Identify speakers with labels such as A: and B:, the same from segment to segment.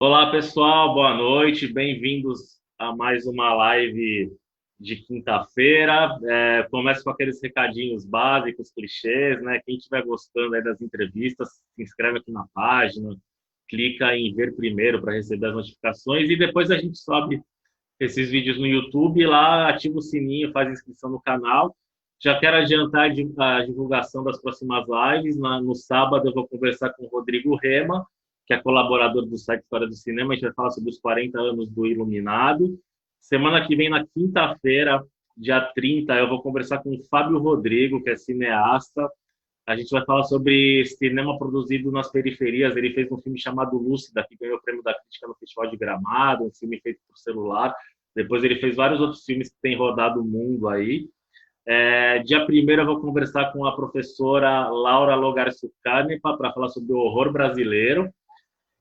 A: Olá, pessoal, boa noite, bem-vindos a mais uma live de quinta-feira. Começo com aqueles recadinhos básicos, clichês, né? Quem estiver gostando aí das entrevistas, se inscreve aqui na página, clica em ver primeiro para receber as notificações e depois a gente sobe esses vídeos no YouTube e lá ativa o sininho, faz inscrição no canal. Já quero adiantar a divulgação das próximas lives. No sábado eu vou conversar com o Rodrigo Rema, que é colaborador do site História do Cinema. A gente vai falar sobre os 40 anos do Iluminado. Semana que vem, na quinta-feira, dia 30, eu vou conversar com o Fábio Rodrigo, que é cineasta. A gente vai falar sobre cinema produzido nas periferias. Ele fez um filme chamado Lúcida, que ganhou o prêmio da crítica no Festival de Gramado, um filme feito por celular. Depois ele fez vários outros filmes que têm rodado o mundo aí. Dia 1º eu vou conversar com a professora Laura Logarcio Canepa para falar sobre o horror brasileiro.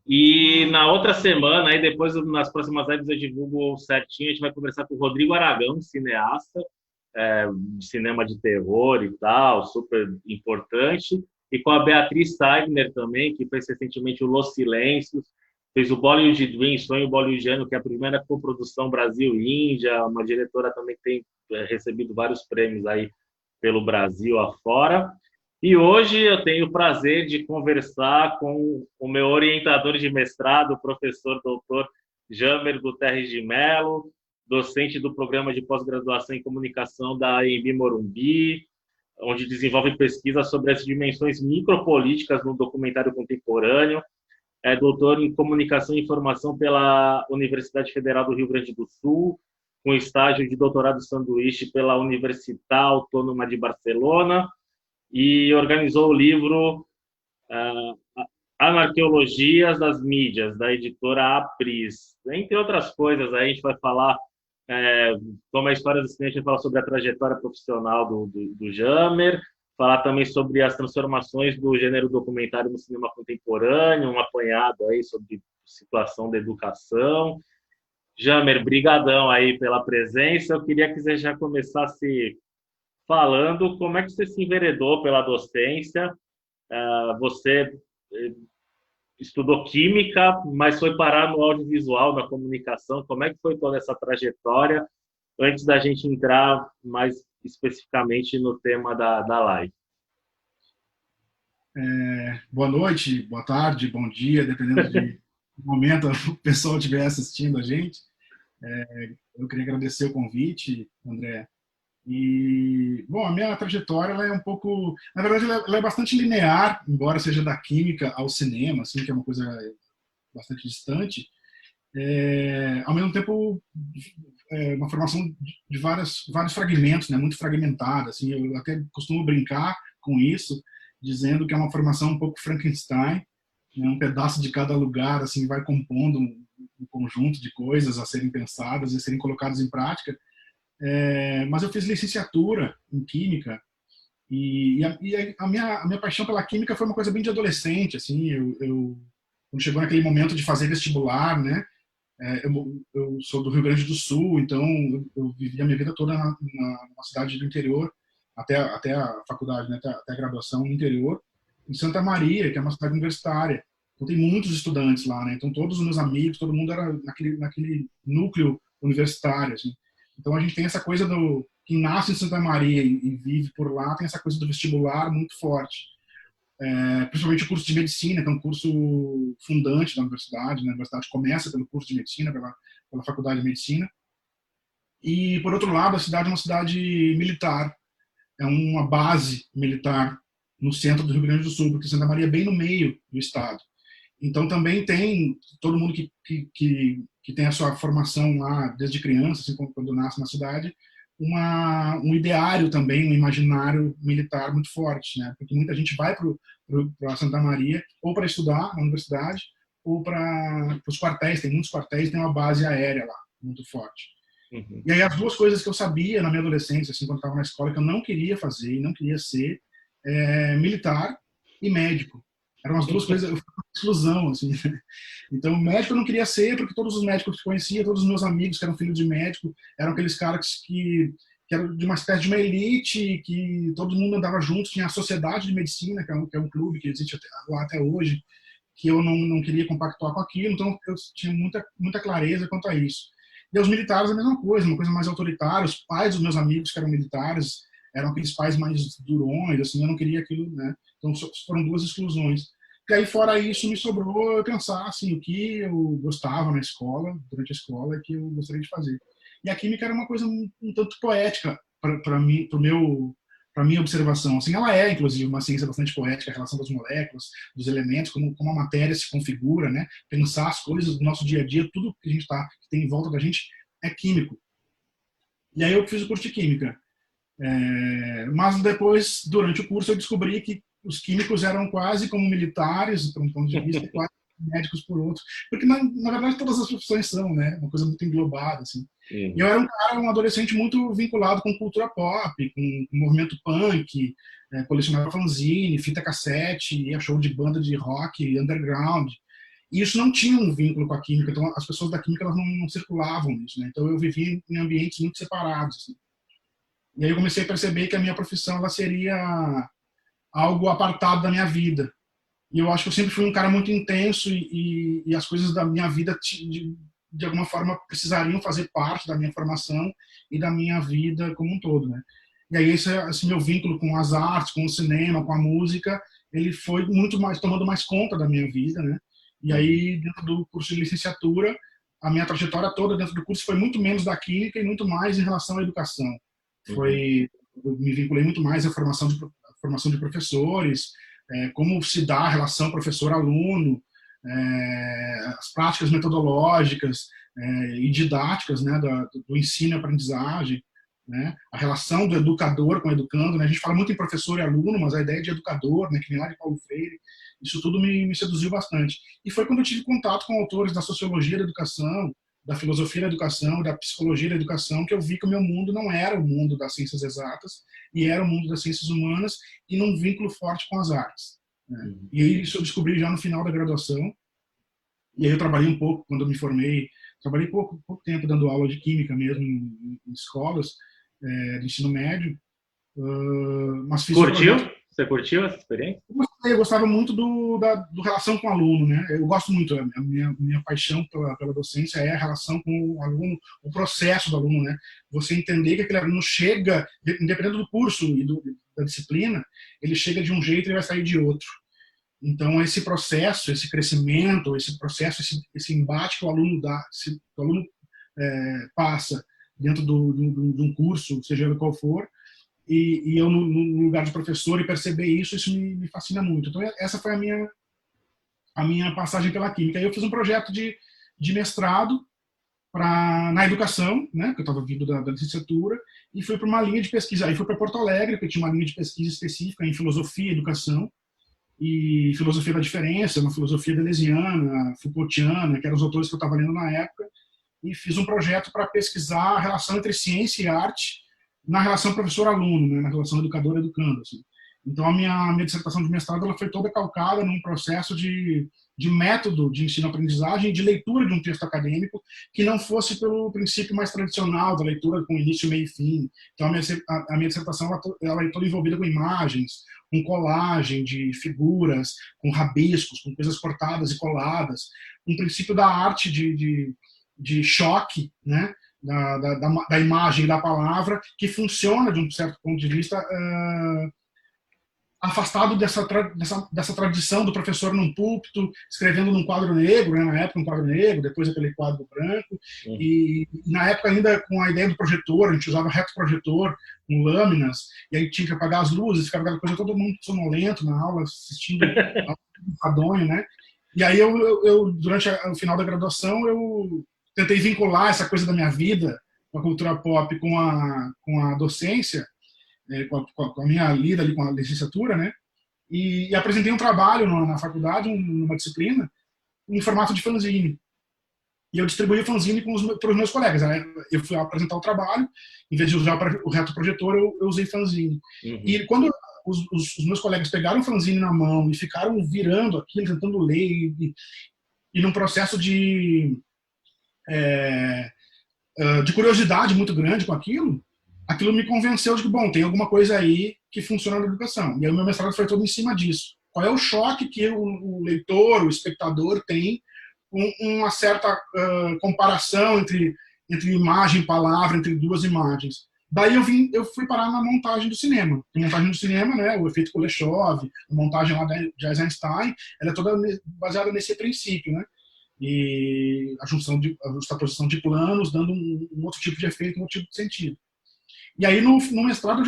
A: E na outra semana, aí depois nas próximas lives eu divulgo certinho, a gente vai conversar com o Rodrigo Aragão, cineasta, de cinema de terror e tal, super importante, e com a Beatriz Steigner também, que fez recentemente o Los Silêncios, fez o Bollywood Dream, Sonho Bollywoodiano, que é a primeira coprodução Brasil-Índia, uma diretora também que tem recebido vários prêmios aí pelo Brasil afora. E hoje eu tenho o prazer de conversar com o meu orientador de mestrado, o professor doutor Jamer Guterres de Mello, docente do programa de pós-graduação em comunicação da AMB Morumbi, onde desenvolve pesquisa sobre as dimensões micropolíticas no documentário contemporâneo. É doutor em comunicação e informação pela Universidade Federal do Rio Grande do Sul, com estágio de doutorado sanduíche pela Universitat Autônoma de Barcelona, e organizou o livro Anarqueologias das Mídias, da editora Apris. Entre outras coisas, aí a gente vai falar como a história do cinema, a gente vai falar sobre a trajetória profissional do Jamer, falar também sobre as transformações do gênero documentário no cinema contemporâneo, um apanhado aí sobre a situação da educação. Jamer, brigadão aí pela presença. Eu queria que você já começasse falando como é que você se enveredou pela docência. Você estudou química, mas foi parar no audiovisual, na comunicação. Como é que foi toda essa trajetória, antes da gente entrar mais especificamente no tema da live?
B: Boa noite, boa tarde, bom dia, dependendo do momento o pessoal estiver assistindo a gente. Eu queria agradecer o convite, André. E, bom, a minha trajetória ela é um pouco, na verdade, ela é bastante linear, embora seja da química ao cinema, assim, que é uma coisa bastante distante. Ao mesmo tempo, uma formação de vários fragmentos, né, muito fragmentada. Assim, eu até costumo brincar com isso, dizendo que é uma formação um pouco Frankenstein, né, um pedaço de cada lugar assim vai compondo um conjunto de coisas a serem pensadas e a serem colocadas em prática. Mas eu fiz licenciatura em química e a minha paixão pela química foi uma coisa bem de adolescente, assim. Quando chegou naquele momento de fazer vestibular, né? Eu sou do Rio Grande do Sul, então eu vivi a minha vida toda numa cidade do interior, até a faculdade, né? Até a graduação no interior, em Santa Maria, que é uma cidade universitária. Então tem muitos estudantes lá, né? Então todos os meus amigos, todo mundo era naquele núcleo universitário, assim. Então a gente tem essa coisa do quem nasce em Santa Maria e vive por lá, tem essa coisa do vestibular muito forte. Principalmente o curso de medicina, que é um curso fundante da universidade, né? A universidade começa pelo curso de medicina, pela faculdade de medicina. E, por outro lado, a cidade é uma cidade militar, é uma base militar no centro do Rio Grande do Sul, porque Santa Maria é bem no meio do estado. Então, também tem todo mundo que tem a sua formação lá desde criança, assim, quando nasce na cidade, um ideário também, um imaginário militar muito forte, né? Porque muita gente vai para Santa Maria ou para estudar na universidade ou para os quartéis. Tem muitos quartéis, tem uma base aérea lá muito forte.
A: Uhum.
B: E aí as duas coisas que eu sabia na minha adolescência, assim, quando estava na escola, que eu não queria fazer e não queria ser militar e médico. Eram as duas coisas, eu fui uma exclusão, assim. Então, médico eu não queria ser, porque todos os médicos que eu conhecia, todos os meus amigos que eram filhos de médico, eram aqueles caras que eram de uma espécie de uma elite, que todo mundo andava junto, tinha a Sociedade de Medicina, que é um clube que existe lá até hoje, que eu não queria compactuar com aquilo, então eu tinha muita clareza quanto a isso. E os militares a mesma coisa, uma coisa mais autoritária. Os pais dos meus amigos que eram militares eram aqueles pais mais durões, assim, eu não queria aquilo, né? Então foram duas exclusões. E aí, fora isso, me sobrou eu pensar assim, o que eu gostava na escola, durante a escola, que eu gostaria de fazer. E a química era uma coisa um tanto poética para mim, para minha observação. Assim, ela é, inclusive, uma ciência bastante poética, a relação das moléculas, dos elementos, como a matéria se configura, né? Pensar as coisas do nosso dia a dia, tudo que a gente que tem em volta da gente é químico. E aí eu fiz o curso de química. Mas depois, durante o curso, eu descobri que os químicos eram quase como militares, por um ponto de vista, e quase médicos por outro. Porque, na verdade, todas as profissões são, né? Uma coisa muito englobada, assim. E eu era um adolescente muito vinculado com cultura pop, com movimento punk, colecionava fanzine, fita cassete, ia show de banda de rock underground. E isso não tinha um vínculo com a química, então as pessoas da química elas não circulavam nisso, né? Então eu vivia em ambientes muito separados, assim. E aí eu comecei a perceber que a minha profissão ela seria algo apartado da minha vida. E eu acho que eu sempre fui um cara muito intenso e as coisas da minha vida de alguma forma precisariam fazer parte da minha formação e da minha vida como um todo, né? E aí esse meu vínculo com as artes, com o cinema, com a música, ele foi muito mais tomando mais conta da minha vida, né? E aí dentro do curso de licenciatura, a minha trajetória toda dentro do curso foi muito menos da química e muito mais em relação à educação. Eu me vinculei muito mais à formação de professores, como se dá a relação professor-aluno, as práticas metodológicas e didáticas, né, do ensino e aprendizagem, né, a relação do educador com o educando, né, a gente fala muito em professor e aluno, mas a ideia de educador, né, que vem lá de Paulo Freire, isso tudo me seduziu bastante. E foi quando eu tive contato com autores da sociologia da educação, da filosofia da educação, da psicologia da educação, que eu vi que o meu mundo não era o mundo das ciências exatas, e era o mundo das ciências humanas, e num vínculo forte com as artes, né? E isso eu descobri já no final da graduação, e aí eu trabalhei um pouco, quando eu me formei, trabalhei pouco tempo dando aula de química mesmo, em escolas de ensino médio, mas fiz um projeto.
A: Você curtiu essa experiência?
B: Eu gostava muito do relação com o aluno, né? Eu gosto muito, a minha paixão pela docência é a relação com o aluno, o processo do aluno, né? Você entender que aquele aluno chega, independente do curso e da disciplina, ele chega de um jeito e vai sair de outro. Então, esse processo, esse crescimento, esse processo, esse embate que o aluno passa dentro de um curso, seja ele qual for, e eu no lugar de professor e perceber isso me fascina muito. Então essa foi a minha passagem pela química. Aí eu fiz um projeto de mestrado na educação, né, que eu estava vindo da licenciatura, e fui para uma linha de pesquisa. Aí fui para Porto Alegre, que tinha uma linha de pesquisa específica em filosofia e educação, e filosofia da diferença, uma filosofia deleuziana, Foucaultiana, que eram os autores que eu estava lendo na época, e fiz um projeto para pesquisar a relação entre ciência e arte na relação professor-aluno, né, na relação educador-educando. Assim. Então, a minha dissertação de mestrado ela foi toda calcada num processo de método de ensino-aprendizagem e de leitura de um texto acadêmico que não fosse pelo princípio mais tradicional da leitura com início, meio e fim. Então, a minha dissertação ela é toda envolvida com imagens, com colagem de figuras, com rabiscos, com coisas cortadas e coladas, um princípio da arte de choque, né? Da imagem e da palavra, que funciona, de um certo ponto de vista, afastado dessa tradição do professor num púlpito, escrevendo num quadro negro, né? Na época um quadro negro, depois aquele quadro branco, e na época ainda com a ideia do projetor, a gente usava retroprojetor, com lâminas, e aí tinha que apagar as luzes, ficava aquela coisa todo mundo sonolento na aula, assistindo enfadonho, né? E aí eu durante o final da graduação, eu tentei vincular essa coisa da minha vida com a cultura pop, com a docência, com a minha lida ali com a licenciatura, né? E apresentei um trabalho na faculdade, numa disciplina, em formato de fanzine. E eu distribuí o fanzine para os meus colegas. Né? Eu fui apresentar o trabalho, em vez de usar o retroprojetor, eu usei fanzine. E quando os meus colegas pegaram o fanzine na mão e ficaram virando aquilo, tentando ler, e num processo de curiosidade muito grande com aquilo me convenceu de que, bom, tem alguma coisa aí que funciona na educação. E aí o meu mestrado foi todo em cima disso. qual é o choque que o leitor, o espectador tem com uma certa comparação entre imagem e palavra, entre duas imagens. Daí eu fui parar na montagem do cinema. A montagem do cinema, né, o efeito Kuleshov, a montagem lá de Eisenstein, ela é toda baseada nesse princípio, né? E a justaposição de planos, dando um outro tipo de efeito, um outro tipo de sentido. E aí, no mestrado, eu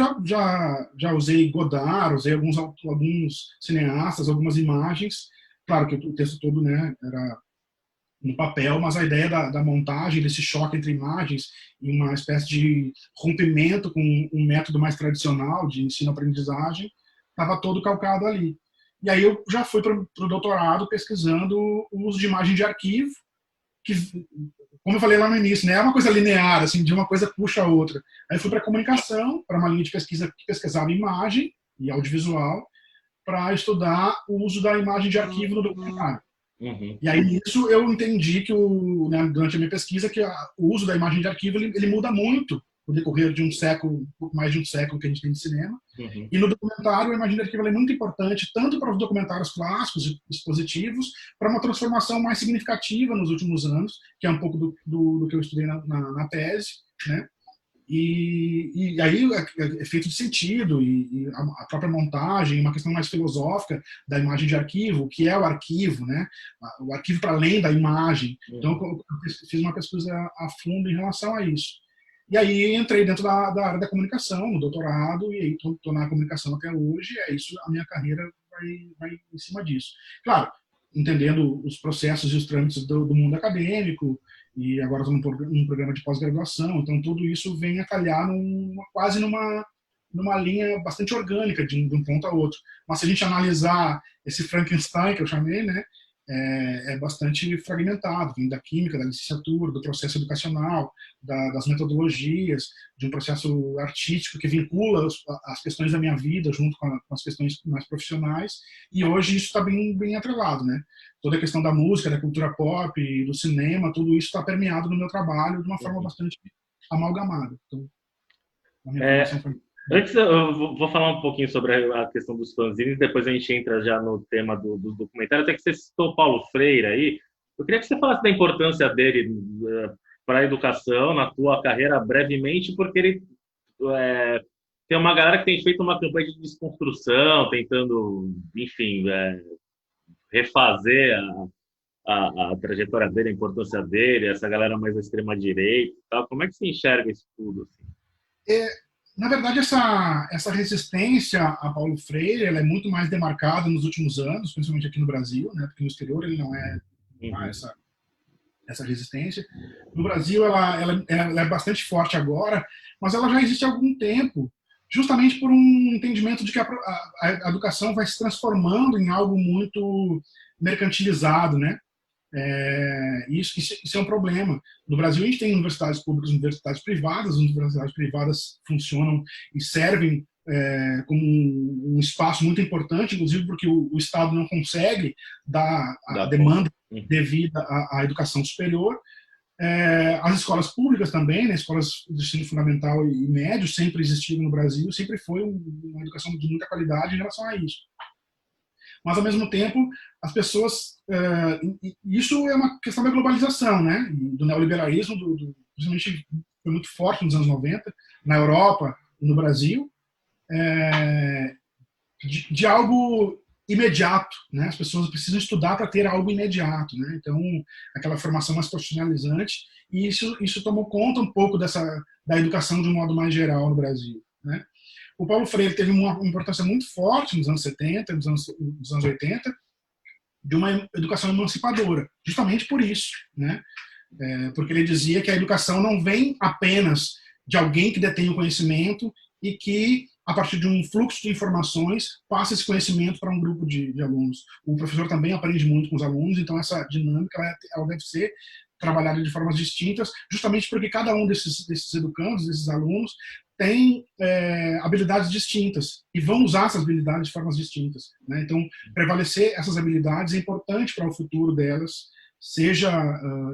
B: já usei Godard, usei alguns cineastas, algumas imagens. Claro que o texto todo, né, era no papel, mas a ideia da montagem, desse choque entre imagens e uma espécie de rompimento com um método mais tradicional de ensino-aprendizagem, estava todo calcado ali. E aí eu já fui para o doutorado pesquisando o uso de imagem de arquivo, que, como eu falei lá no início, né, é uma coisa linear, assim, de uma coisa puxa a outra. Aí eu fui para comunicação, para uma linha de pesquisa que pesquisava imagem e audiovisual, para estudar o uso da imagem de arquivo no documentário.
A: Uhum.
B: E aí, nisso, eu entendi que, né, durante a minha pesquisa, que o uso da imagem de arquivo ele muda muito no decorrer de um século, um pouco mais de um século que a gente tem de cinema.
A: Uhum.
B: E no documentário, a imagem de arquivo é muito importante, tanto para os documentários clássicos e expositivos, para uma transformação mais significativa nos últimos anos, que é um pouco do que eu estudei na tese, né? E aí é feito de sentido, e a própria montagem, uma questão mais filosófica da imagem de arquivo, o que é o arquivo, né? O arquivo para além da imagem. Então, eu fiz uma pesquisa a fundo em relação a isso. E aí entrei dentro da área da comunicação, no doutorado, e aí estou na comunicação até hoje, é isso, a minha carreira vai em cima disso. Claro, entendendo os processos e os trâmites do mundo acadêmico, e agora estou num programa de pós-graduação, então tudo isso vem a calhar quase numa linha bastante orgânica de um ponto a outro. Mas se a gente analisar esse Frankenstein que eu chamei, né, é bastante fragmentado, vem da química, da licenciatura, do processo educacional, das metodologias, de um processo artístico que vincula as questões da minha vida junto com as questões mais profissionais, e hoje isso está bem atrelado, né? Toda a questão da música, da cultura pop, do cinema, tudo isso está permeado no meu trabalho de uma forma bastante amalgamada. Então, a minha formação foi...
A: Antes, eu vou falar um pouquinho sobre a questão dos fanzines, depois a gente entra já no tema do documentário. Até que você citou o Paulo Freire aí, eu queria que você falasse da importância dele para a educação, na tua carreira, brevemente, porque ele tem uma galera que tem feito uma campanha de desconstrução, tentando, enfim, refazer a trajetória dele, a importância dele, essa galera mais da extrema-direita e tal. Como é que você enxerga isso tudo? Assim?
B: Na verdade, essa resistência a Paulo Freire ela é muito mais demarcada nos últimos anos, principalmente aqui no Brasil, né? Porque no exterior ele não é essa resistência. No Brasil, ela é bastante forte agora, mas ela já existe há algum tempo, justamente por um entendimento de que a educação vai se transformando em algo muito mercantilizado, né? Isso é um problema. No Brasil, a gente tem universidades públicas e universidades privadas. As universidades privadas funcionam e servem como um espaço muito importante, inclusive porque o Estado não consegue dar a demanda devida à educação superior. As escolas públicas também, né, escolas de ensino fundamental e médio, sempre existiram no Brasil, sempre foi uma educação de muita qualidade em relação a isso. Mas, ao mesmo tempo, as pessoas... isso é uma questão da globalização, né? Do neoliberalismo, principalmente foi muito forte nos anos 90, na Europa e no Brasil, de algo imediato, né? As pessoas precisam estudar para ter algo imediato, né? Então, aquela formação mais profissionalizante, e isso tomou conta um pouco da educação de um modo mais geral no Brasil, né? O Paulo Freire teve uma importância muito forte nos anos 70, nos anos 80, de uma educação emancipadora, justamente por isso, né? Porque ele dizia que a educação não vem apenas de alguém que detém o conhecimento e que, a partir de um fluxo de informações, passa esse conhecimento para um grupo de alunos. O professor também aprende muito com os alunos, então essa dinâmica ela deve ser trabalhada de formas distintas, justamente porque cada um desses educandos, desses alunos, tem habilidades distintas e vão usar essas habilidades de formas distintas, né? Então, prevalecer essas habilidades é importante para o futuro delas, seja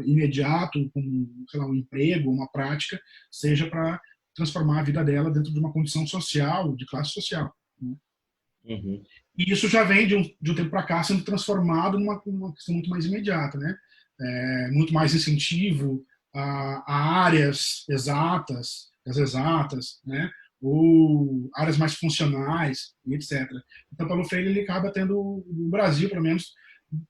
B: imediato, como, sei lá, um emprego, uma prática, seja para transformar a vida dela dentro de uma condição social, de classe social, né?
A: Uhum.
B: E isso já vem de um tempo para cá sendo transformado numa questão muito mais imediata, né? Muito mais incentivo a áreas exatas, as exatas, né? Ou áreas mais funcionais, e etc. Então, Paulo Freire ele acaba tendo, no Brasil, pelo menos,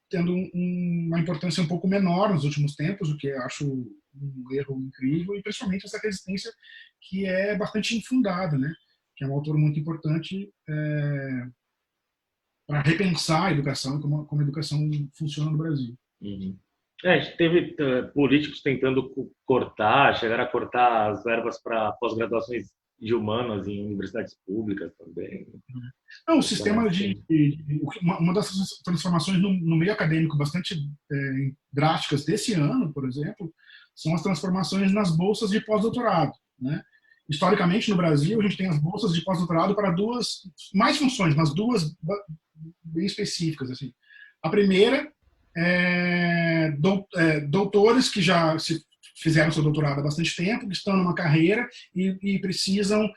B: tendo uma importância um pouco menor nos últimos tempos, o que eu acho um erro incrível, e principalmente essa resistência que é bastante infundada, né? Que é um autor muito importante para repensar a educação e como a educação funciona no Brasil.
A: Uhum. A gente teve políticos tentando cortar, chegaram a cortar as verbas para pós-graduações de humanas em universidades públicas também.
B: Não, o
A: Então,
B: sistema uma das transformações no meio acadêmico bastante drásticas desse ano, por exemplo, são as transformações nas bolsas de pós-doutorado, né? Historicamente, no Brasil, a gente tem as bolsas de pós-doutorado para mais funções, mas duas bem específicas. Assim. A primeira doutores que já fizeram seu doutorado há bastante tempo, que estão numa carreira e precisam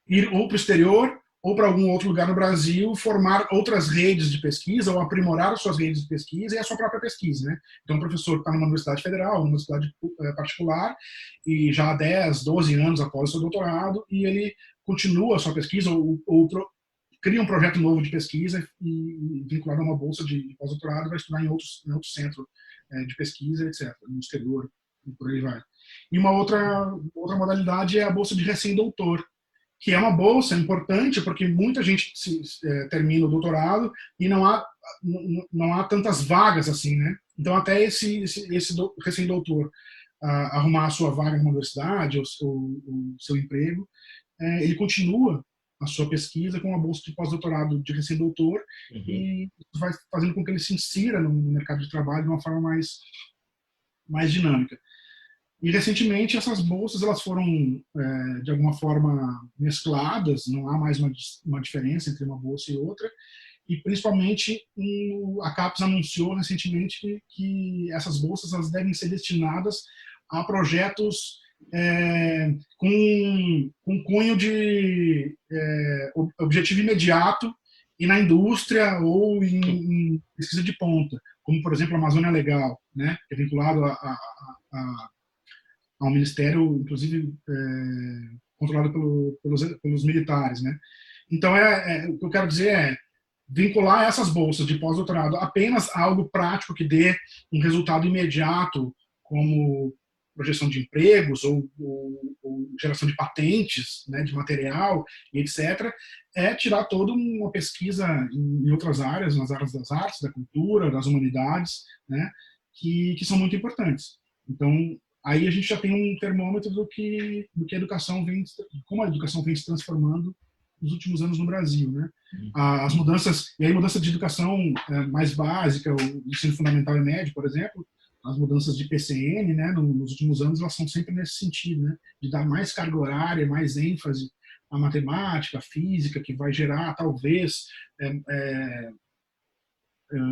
B: ir ou para o exterior ou para algum outro lugar no Brasil, formar outras redes de pesquisa ou aprimorar as suas redes de pesquisa e a sua própria pesquisa. Né? Então, o professor está numa universidade federal, numa universidade particular, e já há 10, 12 anos após o seu doutorado, e ele continua a sua pesquisa ou cria um projeto novo de pesquisa e vinculado a uma bolsa de pós-doutorado, vai estudar em outro centro de pesquisa, etc., no exterior, e por aí vai. E uma outra modalidade é a bolsa de recém-doutor, que é uma bolsa importante porque muita gente termina o doutorado e não há tantas vagas assim, né? Então até esse recém-doutor arrumar a sua vaga na universidade ou o seu emprego, ele continua a sua pesquisa com uma bolsa de pós-doutorado de recém-doutor e isso vai fazendo com que ele se insira no mercado de trabalho de uma forma mais dinâmica. E recentemente essas bolsas elas foram de alguma forma mescladas, não há mais uma diferença entre uma bolsa e outra, e principalmente a CAPES anunciou recentemente que essas bolsas elas devem ser destinadas a projetos com cunho de objetivo imediato e na indústria ou em pesquisa de ponta, como por exemplo a Amazônia Legal, né, que é vinculado ao ministério, inclusive controlado pelos militares, né? Então, o que eu quero dizer é vincular essas bolsas de pós-doutorado apenas a algo prático que dê um resultado imediato, como projeção de empregos ou geração de patentes, né, de material e etc., é tirar toda uma pesquisa em outras áreas, nas áreas das artes, da cultura, das humanidades, né, que são muito importantes. Então, aí a gente já tem um termômetro do que a educação como a educação vem se transformando nos últimos anos no Brasil, né? As mudanças, e aí mudança de educação mais básica, o ensino fundamental e médio, por exemplo, as mudanças de PCN, né, nos últimos anos, elas são sempre nesse sentido, né, de dar mais carga horária, mais ênfase à matemática, à física, que vai gerar, talvez,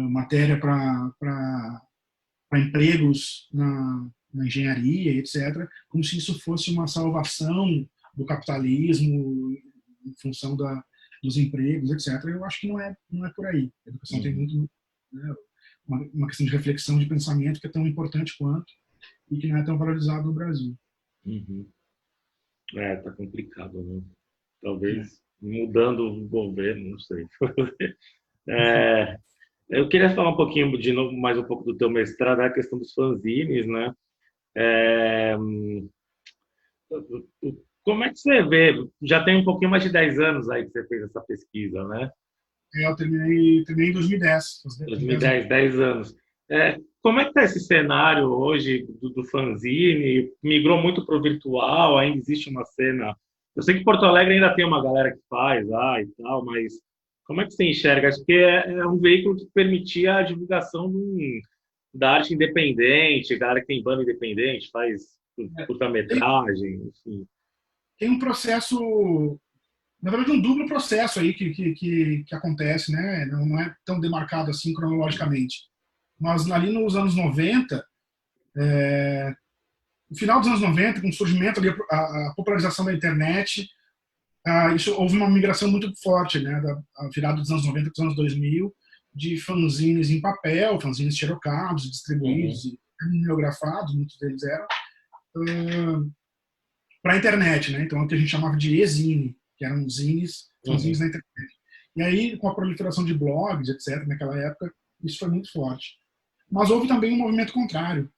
B: matéria para empregos na engenharia, etc., como se isso fosse uma salvação do capitalismo em função dos empregos, etc. Eu acho que não é por aí. A educação tem muito, né, uma questão de reflexão, de pensamento que é tão importante quanto e que não é tão valorizado no Brasil.
A: Tá complicado, né? Talvez mudando o governo, não sei. Eu queria falar um pouquinho, de novo, mais um pouco do teu mestrado, a questão dos fanzines, né? Como é que você vê? Já tem um pouquinho mais de 10 anos aí que você fez essa pesquisa, né?
B: Eu terminei em 2010.
A: 2010, 10 anos. Como é que está esse cenário hoje do fanzine? Migrou muito para o virtual, ainda existe uma cena... Eu sei que Porto Alegre ainda tem uma galera que faz e tal, mas como é que você enxerga? Acho que é um veículo que permitia a divulgação da arte independente, galera que tem banda independente, faz curta-metragem, enfim.
B: Tem um processo, na verdade, um duplo processo aí que acontece, né? Não é tão demarcado assim cronologicamente. Mas ali nos anos 90, no final dos anos 90, com o surgimento ali, a popularização da internet, isso houve uma migração muito forte, né, da virada dos anos 90 para os anos 2000, de fanzines em papel, fanzines xerocados, distribuídos,
A: Uhum.
B: e mimeografados, muitos deles eram, para a internet, né? Então, é o que a gente chamava de e-zine, que eram zines, fanzines
A: Uhum.
B: na internet. E aí, com a proliferação de blogs, etc., naquela época, isso foi muito forte. Mas houve também um movimento contrário.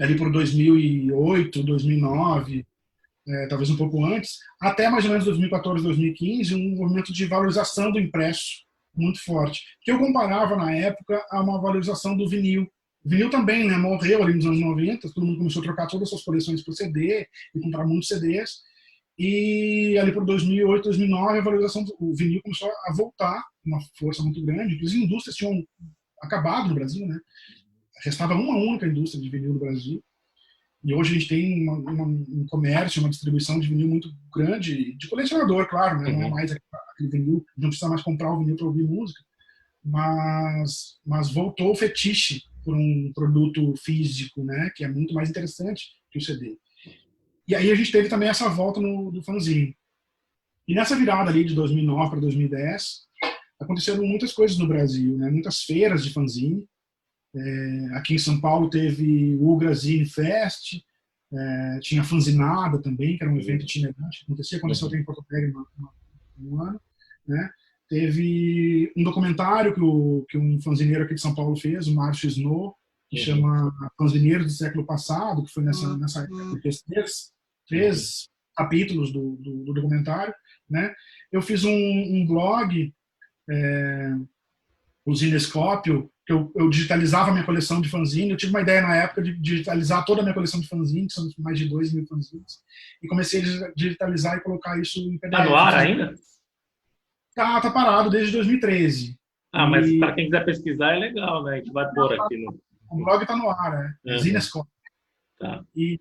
B: Ali por 2008, 2009, talvez um pouco antes, até mais ou menos 2014, 2015, um movimento de valorização do impresso muito forte, que eu comparava na época a uma valorização do vinil. O vinil também, né, morreu ali nos anos 90, todo mundo começou a trocar todas as suas coleções por CD e comprar muitos CDs, e ali por 2008, 2009, a valorização do vinil começou a voltar, uma força muito grande, inclusive indústrias tinham acabado no Brasil, né? Restava uma única indústria de vinil no Brasil, e hoje a gente tem um comércio, uma distribuição de vinil muito grande, de colecionador, claro, né? Não é
A: Uhum.
B: mais aquele vinil, não precisa mais comprar o vinil para ouvir música, mas voltou o fetiche por um produto físico, né? Que é muito mais interessante que o CD. E aí a gente teve também essa volta do fanzine. E nessa virada ali de 2009 para 2010, aconteceram muitas coisas no Brasil, né? Muitas feiras de fanzine. Aqui em São Paulo teve o Zine Fest, tinha a Fanzinada também, que era um evento itinerante que aconteceu
A: Uhum.
B: até em Porto Alegre no ano. Né? Teve um documentário que um fanzineiro aqui de São Paulo fez, o Márcio Snow, que
A: Uhum.
B: chama Fanzineiros do Século Passado, que foi nessa época, ele fez
A: Uhum.
B: três capítulos do documentário. Né? Eu fiz um blog, o Zinescópio, que eu digitalizava a minha coleção de fanzine. Eu tive uma ideia na época de digitalizar toda a minha coleção de fanzine, que são mais de 2.000 fanzines, e comecei a digitalizar e colocar isso em
A: Tá no
B: PDF.
A: ar ainda?
B: Tá parado desde 2013.
A: Ah, mas
B: E
A: para quem quiser pesquisar é legal, né? A gente vai pôr aqui no.
B: o blog está no ar, é
A: Uhum.
B: Zinescópio.
A: Tá.
B: E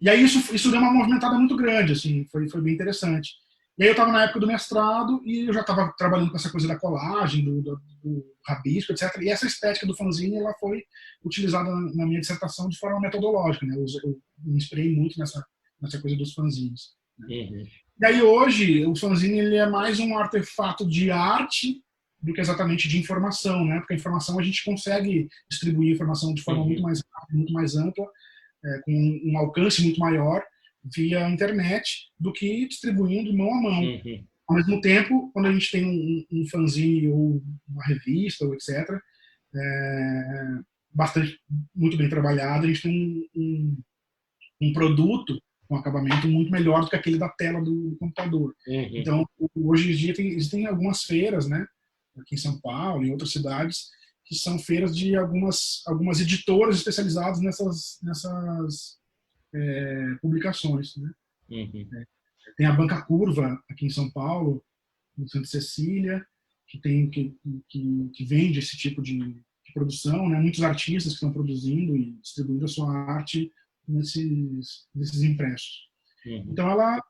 B: aí isso deu uma movimentada muito grande, assim, foi bem interessante. E aí eu estava na época do mestrado e eu já estava trabalhando com essa coisa da colagem, do rabisco, etc. E essa estética do fanzine ela foi utilizada na minha dissertação de forma metodológica, né? Eu me inspirei muito nessa coisa dos fanzines. Né?
A: Uhum.
B: E aí hoje o fanzine ele é mais um artefato de arte do que exatamente de informação, né? Porque a informação a gente consegue distribuir a informação de forma muito
A: Uhum.
B: mais rápida, muito mais ampla, com um alcance muito maior via internet do que distribuindo mão a mão.
A: Uhum.
B: Ao mesmo tempo, quando a gente tem um fanzine ou uma revista, ou etc., bastante, muito bem trabalhado, a gente tem um produto com acabamento muito melhor do que aquele da tela do computador.
A: Uhum.
B: Então, hoje em dia existem algumas feiras, né, aqui em São Paulo e em outras cidades, que são feiras de algumas editoras especializadas nessas publicações. Né?
A: Uhum.
B: Tem a Banca Curva aqui em São Paulo, no Santa Cecília, que vende esse tipo de produção, né? Muitos artistas que estão produzindo e distribuindo a sua arte nesses impressos.
A: Uhum.
B: Então, ela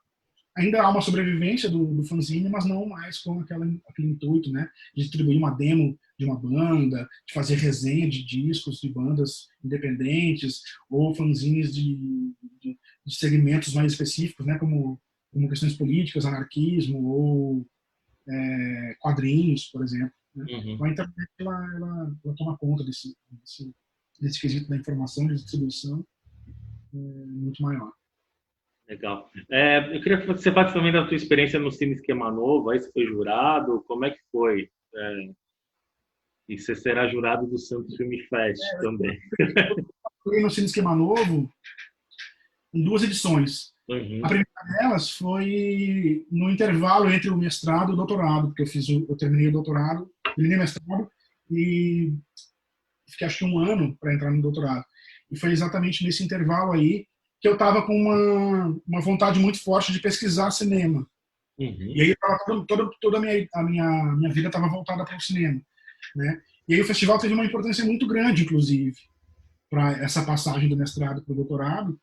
B: ainda há uma sobrevivência do fanzine, mas não mais com aquele intuito, né, de distribuir uma demo de uma banda, de fazer resenha de discos de bandas independentes, ou fanzines de segmentos mais específicos, né, como questões políticas, anarquismo, ou quadrinhos, por exemplo. Né.
A: Uhum.
B: Então, a internet ela toma conta desse quesito da informação, de distribuição muito maior.
A: Legal. Eu queria que você falasse também da tua experiência no Cine Esquema Novo. Aí você foi jurado, como é que foi? E você será jurado do Santos Film Fest também.
B: Fui no Cine Esquema Novo em duas edições. A
A: Uhum.
B: primeira delas foi no intervalo entre o mestrado e o doutorado, porque eu terminei o doutorado, terminei o mestrado e fiquei acho que um ano para entrar no doutorado. E foi exatamente nesse intervalo aí que eu estava com uma vontade muito forte de pesquisar cinema. E
A: Uhum.
B: aí toda a minha vida estava voltada para o cinema. Né? E aí o festival teve uma importância muito grande, inclusive, para essa passagem do mestrado para o doutorado,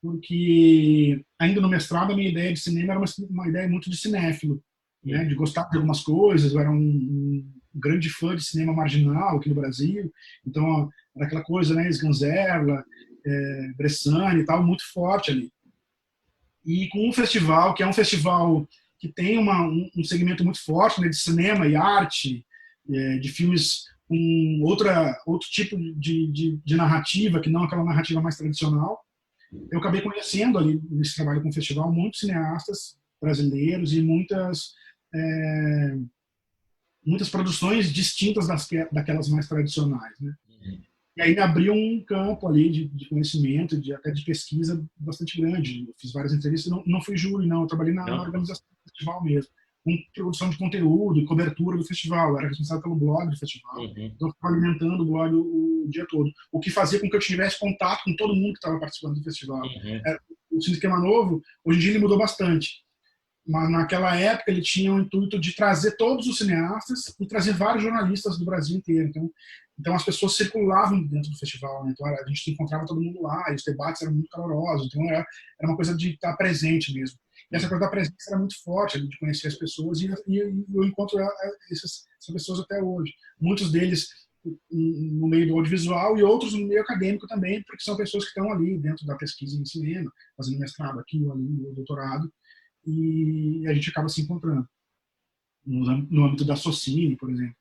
B: porque ainda no mestrado a minha ideia de cinema era uma ideia muito de cinéfilo, né, de
A: Uhum.
B: gostar de algumas coisas. Eu era um grande fã de cinema marginal aqui no Brasil, então era aquela coisa, né, Sganzerla, Bressani e tal, muito forte ali. e com um festival, que é um festival que tem um segmento muito forte, né, de cinema e arte, de filmes com outro tipo de narrativa, que não aquela narrativa mais tradicional. Eu acabei conhecendo ali nesse trabalho com o festival muitos cineastas brasileiros e muitas produções distintas daquelas mais tradicionais, né? E aí me abriu um campo ali de conhecimento, até de pesquisa bastante grande. Eu fiz várias entrevistas, não fui júri, não. Eu trabalhei na organização do festival mesmo, com produção de conteúdo e cobertura do festival. Eu era responsável pelo blog do festival. Então eu estava alimentando o blog o dia todo. O que fazia com que eu tivesse contato com todo mundo que estava participando do festival. O Cine Esquema Novo, hoje em dia ele mudou bastante. Mas naquela época ele tinha o intuito de trazer todos os cineastas e trazer vários jornalistas do Brasil inteiro. Então as pessoas circulavam dentro do festival, né? Então a gente encontrava todo mundo lá e os debates eram muito calorosos. Então era uma coisa de estar presente mesmo. E essa coisa da presença era muito forte, de conhecer as pessoas, e eu encontro essas pessoas até hoje. Muitos deles no meio do audiovisual e outros no meio acadêmico também, porque são pessoas que estão ali dentro da pesquisa em cinema, fazendo mestrado aqui ou ali, ou doutorado, e a gente acaba se encontrando no âmbito da Socine, por exemplo.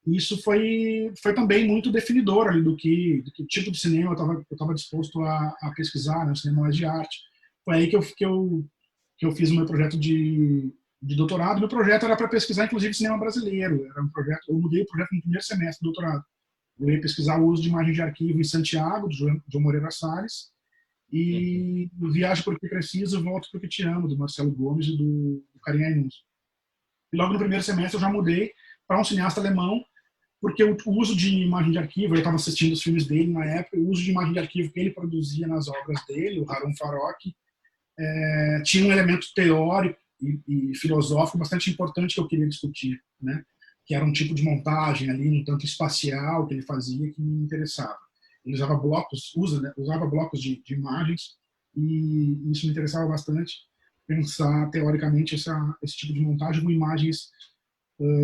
B: Isso foi também muito definidor ali do que tipo de cinema eu estava disposto a pesquisar, né, cinema mais de arte. Foi aí que eu fiz o meu projeto de doutorado. Meu projeto era para pesquisar, inclusive, cinema brasileiro. Era um projeto, eu mudei o projeto no primeiro semestre do doutorado. Eu ia pesquisar o uso de imagem de arquivo em Santiago, do João Moreira Salles, e Viagem Porque Preciso, Volto Porque Te Amo, do Marcelo Gomes e do Karim Ainus. E logo no primeiro semestre eu já mudei para um cineasta alemão, porque o uso de imagem de arquivo, eu estava assistindo os filmes dele na época, o uso de imagem de arquivo que ele produzia nas obras dele, o Harun Farok, tinha um elemento teórico e filosófico bastante importante que eu queria discutir, né? Que era um tipo de montagem ali, um tanto espacial que ele fazia que me interessava. Ele usava blocos, usava blocos de imagens, e isso me interessava bastante, pensar teoricamente esse tipo de montagem com imagens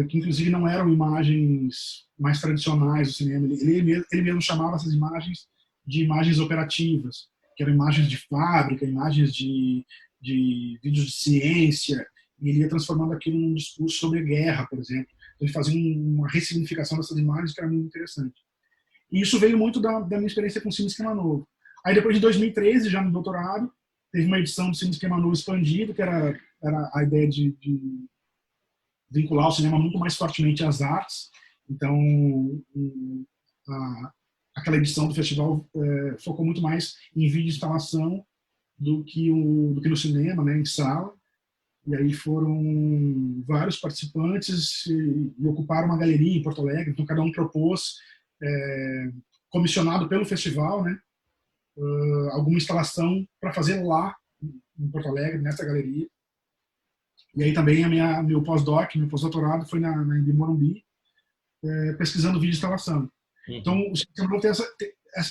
B: que inclusive não eram imagens mais tradicionais do cinema. Ele mesmo chamava essas imagens de imagens operativas, que eram imagens de fábrica, imagens de vídeos de ciência, e ele ia transformando aquilo num discurso sobre guerra, por exemplo. Então, ele fazia uma ressignificação dessas imagens que era muito interessante. E isso veio muito da minha experiência com o Cine Esquema Novo. Aí, depois de 2013, já no doutorado, teve uma edição do Cine Esquema Novo expandido, que era a ideia de vincular o cinema muito mais fortemente às artes. Então, aquela edição do festival focou muito mais em vídeo instalação do que no cinema, né, em sala. E aí foram vários participantes e ocuparam uma galeria em Porto Alegre. Então, cada um propôs, comissionado pelo festival, né, alguma instalação para fazer lá em Porto Alegre, nessa galeria. E aí também meu pós-doc, meu pós-doutorado foi na Embi Morumbi, pesquisando vídeo instalação. Então, o cinema tem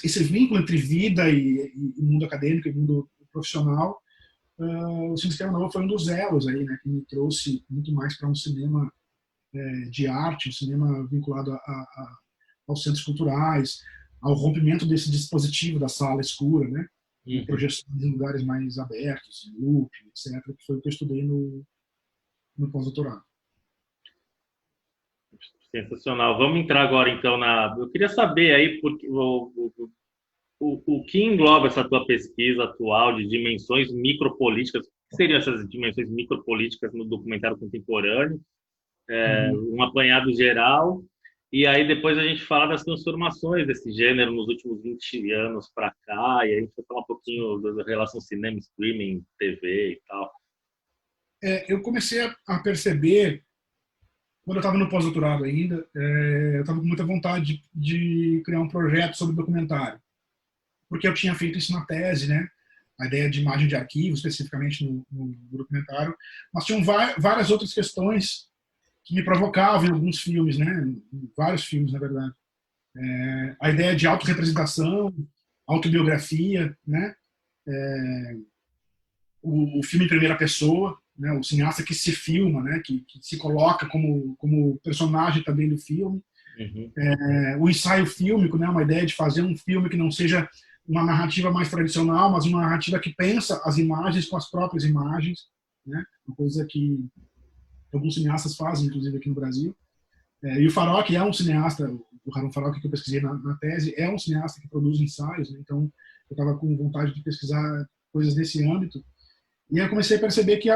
B: esse vínculo entre vida e mundo acadêmico e mundo profissional. O Cine Esquema Novo foi um dos elos aí, né, que me trouxe muito mais para um cinema de arte, um cinema vinculado aos centros culturais, ao rompimento desse dispositivo da sala escura, né, projeções em lugares mais abertos, loop, etc., que foi o que eu estudei no pós-doutorado.
A: Sensacional. Vamos entrar agora, então, Eu queria saber aí porque o que engloba essa tua pesquisa atual de dimensões micropolíticas. O que seriam essas dimensões micropolíticas no documentário contemporâneo? Um apanhado geral. E aí depois a gente fala das transformações desse gênero nos últimos 20 anos para cá. E aí a gente vai falar um pouquinho da relação cinema, streaming, TV e tal.
B: Eu comecei a perceber, quando eu estava no pós-doutorado ainda, eu estava com muita vontade de criar um projeto sobre documentário, porque eu tinha feito isso na tese, né? A ideia de imagem de arquivo, especificamente no documentário, mas tinham várias outras questões que me provocavam em alguns filmes, né? Vários filmes, na verdade. A ideia de autorrepresentação, autobiografia, né? O filme em primeira pessoa, né, o cineasta que se filma, né, que se coloca como personagem também do filme. O ensaio fílmico, né, uma ideia de fazer um filme que não seja uma narrativa mais tradicional, mas uma narrativa que pensa as imagens com as próprias imagens, né? Uma coisa que alguns cineastas fazem, inclusive aqui no Brasil. E o Farok é um cineasta, o Harun Farok que eu pesquisei na tese, é um cineasta que produz ensaios, né? Então eu estava com vontade de pesquisar coisas nesse âmbito. E aí eu comecei a perceber que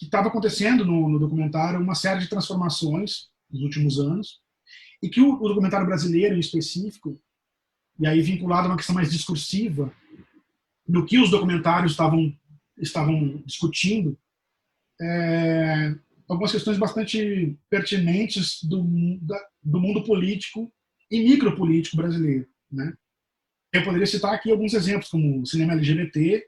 B: estava acontecendo no documentário uma série de transformações nos últimos anos, e que o documentário brasileiro, em específico, e aí vinculado a uma questão mais discursiva, do que os documentários estavam discutindo, algumas questões bastante pertinentes do mundo político e micropolítico brasileiro, né? Eu poderia citar aqui alguns exemplos, como cinema LGBT,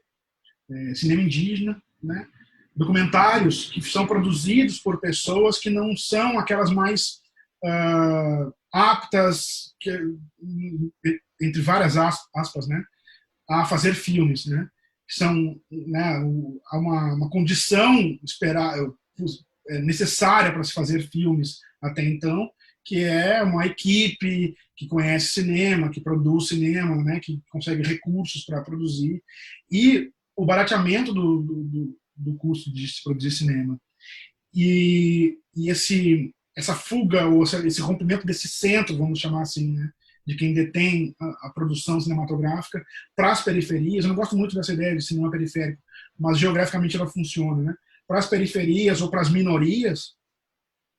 B: cinema indígena, né? Documentários que são produzidos por pessoas que não são aquelas mais aptas, entre várias aspas, né, a fazer filmes, né? São, né, uma condição necessária para se fazer filmes até então, que é uma equipe que conhece cinema, que produz cinema, né, que consegue recursos para produzir, e o barateamento do custo de se produzir cinema. E essa fuga, ou esse rompimento desse centro, vamos chamar assim, né, de quem detém a produção cinematográfica para as periferias. Eu não gosto muito dessa ideia de cinema periférico, mas geograficamente ela funciona, né? Para as periferias ou para as minorias,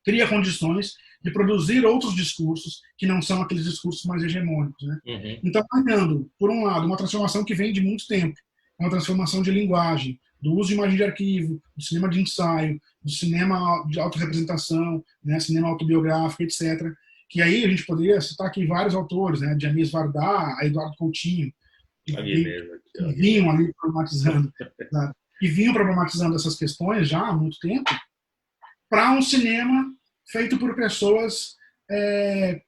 B: cria condições de produzir outros discursos que não são aqueles discursos mais hegemônicos, né?
A: Uhum.
B: Então, olhando, por um lado, uma transformação que vem de muito tempo, uma transformação de linguagem, do uso de imagem de arquivo, do cinema de ensaio, do cinema de autorrepresentação, né, cinema autobiográfico, etc., que aí a gente poderia citar aqui vários autores, né, de Anis Varda a Eduardo Coutinho, que vinham ali problematizando, né, que vinham problematizando essas questões já há muito tempo, para um cinema feito por pessoas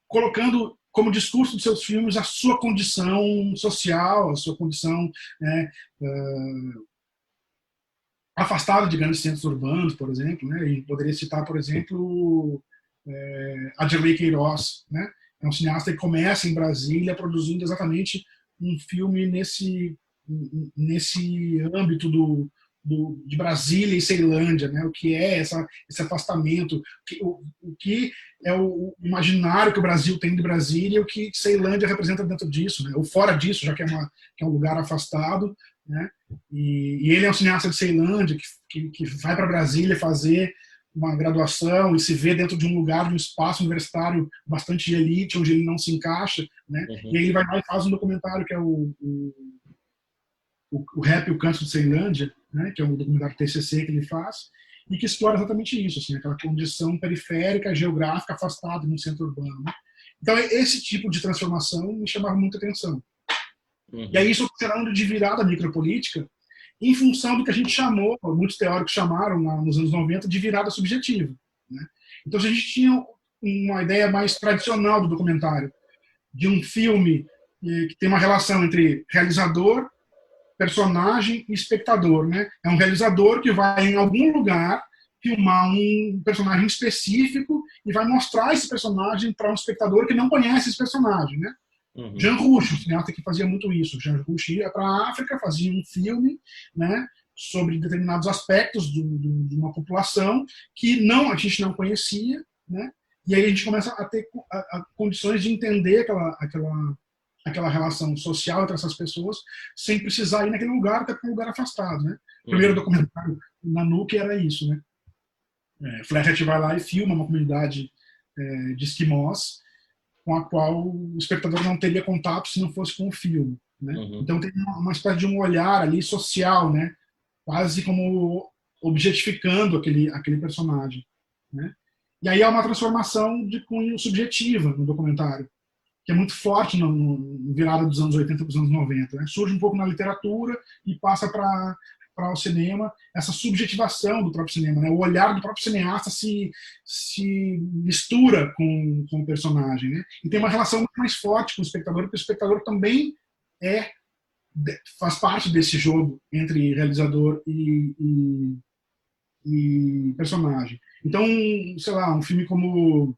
B: colocando como discurso de seus filmes a sua condição social, a sua condição, né, afastada de grandes centros urbanos, por exemplo, né, e poderia citar, por exemplo, Ademir Queiroz, né? É um cineasta que começa em Brasília produzindo exatamente um filme nesse âmbito de Brasília e Ceilândia, né? O que é esse afastamento, o que é o imaginário que o Brasil tem de Brasília e o que Ceilândia representa dentro disso, né? Ou fora disso, já que é um lugar afastado, né? E ele é um cineasta de Ceilândia que vai para Brasília fazer uma graduação e se vê dentro de um lugar, de um espaço universitário bastante de elite, onde ele não se encaixa, né? Uhum. E aí ele vai lá e faz um documentário que é o Rap e o Canto de Ceilândia, né? Que é um documentário TCC que ele faz, e que explora exatamente isso, assim, aquela condição periférica, geográfica, afastada no centro urbano, né? Então, esse tipo de transformação me chamava muita atenção. Uhum. E aí isso será de virada micropolítica, em função do que a gente chamou, muitos teóricos chamaram nos anos 90 de virada subjetiva, né? Então, se a gente tinha uma ideia mais tradicional do documentário, de um filme que tem uma relação entre realizador, personagem e espectador, né? É um realizador que vai em algum lugar filmar um personagem específico e vai mostrar esse personagem para um espectador que não conhece esse personagem, né? Uhum. Jean Rouch, o cineasta que fazia muito isso. Jean Rouch ia para a África, fazia um filme, né, sobre determinados aspectos de uma população que a gente não conhecia, né, e aí a gente começa a ter condições de entender aquela relação social entre essas pessoas sem precisar ir naquele lugar, até porque é um lugar afastado, né. O primeiro documentário na NUC era isso, né. Flaherty vai lá e filma uma comunidade de esquimós, com a qual o espectador não teria contato se não fosse com o filme, né? Uhum. Então tem uma espécie de um olhar ali social, né? Quase como objetificando aquele personagem, né? E aí há uma transformação de cunho subjetiva no documentário, que é muito forte no virada dos anos 80 para os anos 90, né? Surge um pouco na literatura e passa para o cinema, essa subjetivação do próprio cinema, né? O olhar do próprio cineasta se mistura com o personagem, né? E tem uma relação muito mais forte com o espectador, porque o espectador também faz parte desse jogo entre realizador e personagem. Então, sei lá, um filme como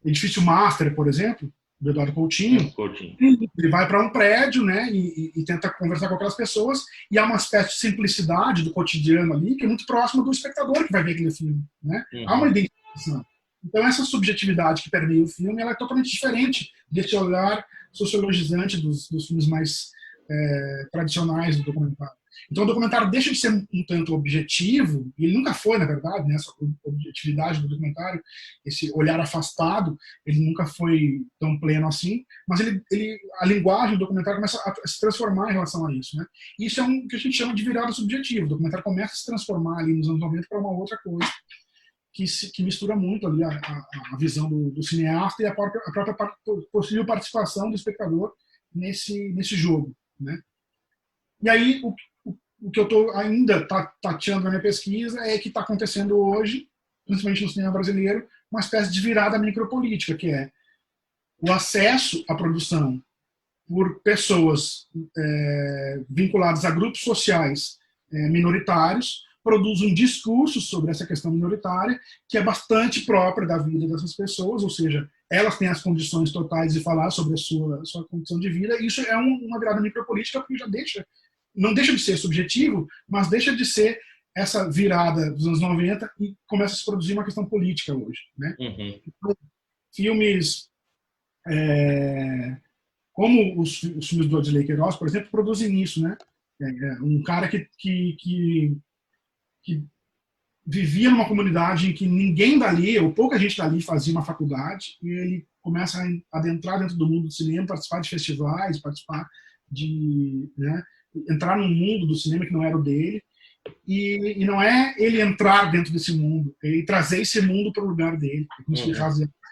B: Edifício Master, por exemplo, do Eduardo Coutinho.
A: Coutinho.
B: Ele vai para um prédio, né, e tenta conversar com aquelas pessoas, e há uma espécie de simplicidade do cotidiano ali, que é muito próxima do espectador que vai ver aquele filme, né? Há uma identificação. Então, essa subjetividade que permeia o filme, ela é totalmente diferente desse olhar sociologizante dos filmes mais tradicionais do documentário. Então, o documentário deixa de ser um tanto objetivo, e ele nunca foi, na verdade, né, essa objetividade do documentário, esse olhar afastado, ele nunca foi tão pleno assim, mas a linguagem do documentário começa a se transformar em relação a isso. Né? E isso é um que a gente chama de virada subjetiva. O documentário começa a se transformar ali nos anos 90 para uma outra coisa, que mistura muito ali a visão do cineasta e a própria possível participação do espectador nesse jogo. Né? E aí, o que eu estou ainda tateando na minha pesquisa é que está acontecendo hoje, principalmente no cinema brasileiro, uma espécie de virada micropolítica, que é o acesso à produção por pessoas vinculadas a grupos sociais minoritários, produz um discurso sobre essa questão minoritária que é bastante própria da vida dessas pessoas, ou seja, elas têm as condições totais de falar sobre a sua condição de vida. Isso é uma virada micropolítica porque não deixa de ser subjetivo, mas deixa de ser essa virada dos anos 90 e começa a se produzir uma questão política hoje. Né? Então, filmes como os filmes do Odilei Queiroz, por exemplo, produzem isso. Né? Um cara que vivia numa comunidade em que ninguém dali, ou pouca gente dali, fazia uma faculdade, e ele começa a adentrar dentro do mundo do cinema, participar de festivais, participar de... Né, entrar num mundo do cinema que não era o dele, e não é ele entrar dentro desse mundo, é ele trazer esse mundo para o lugar dele, como se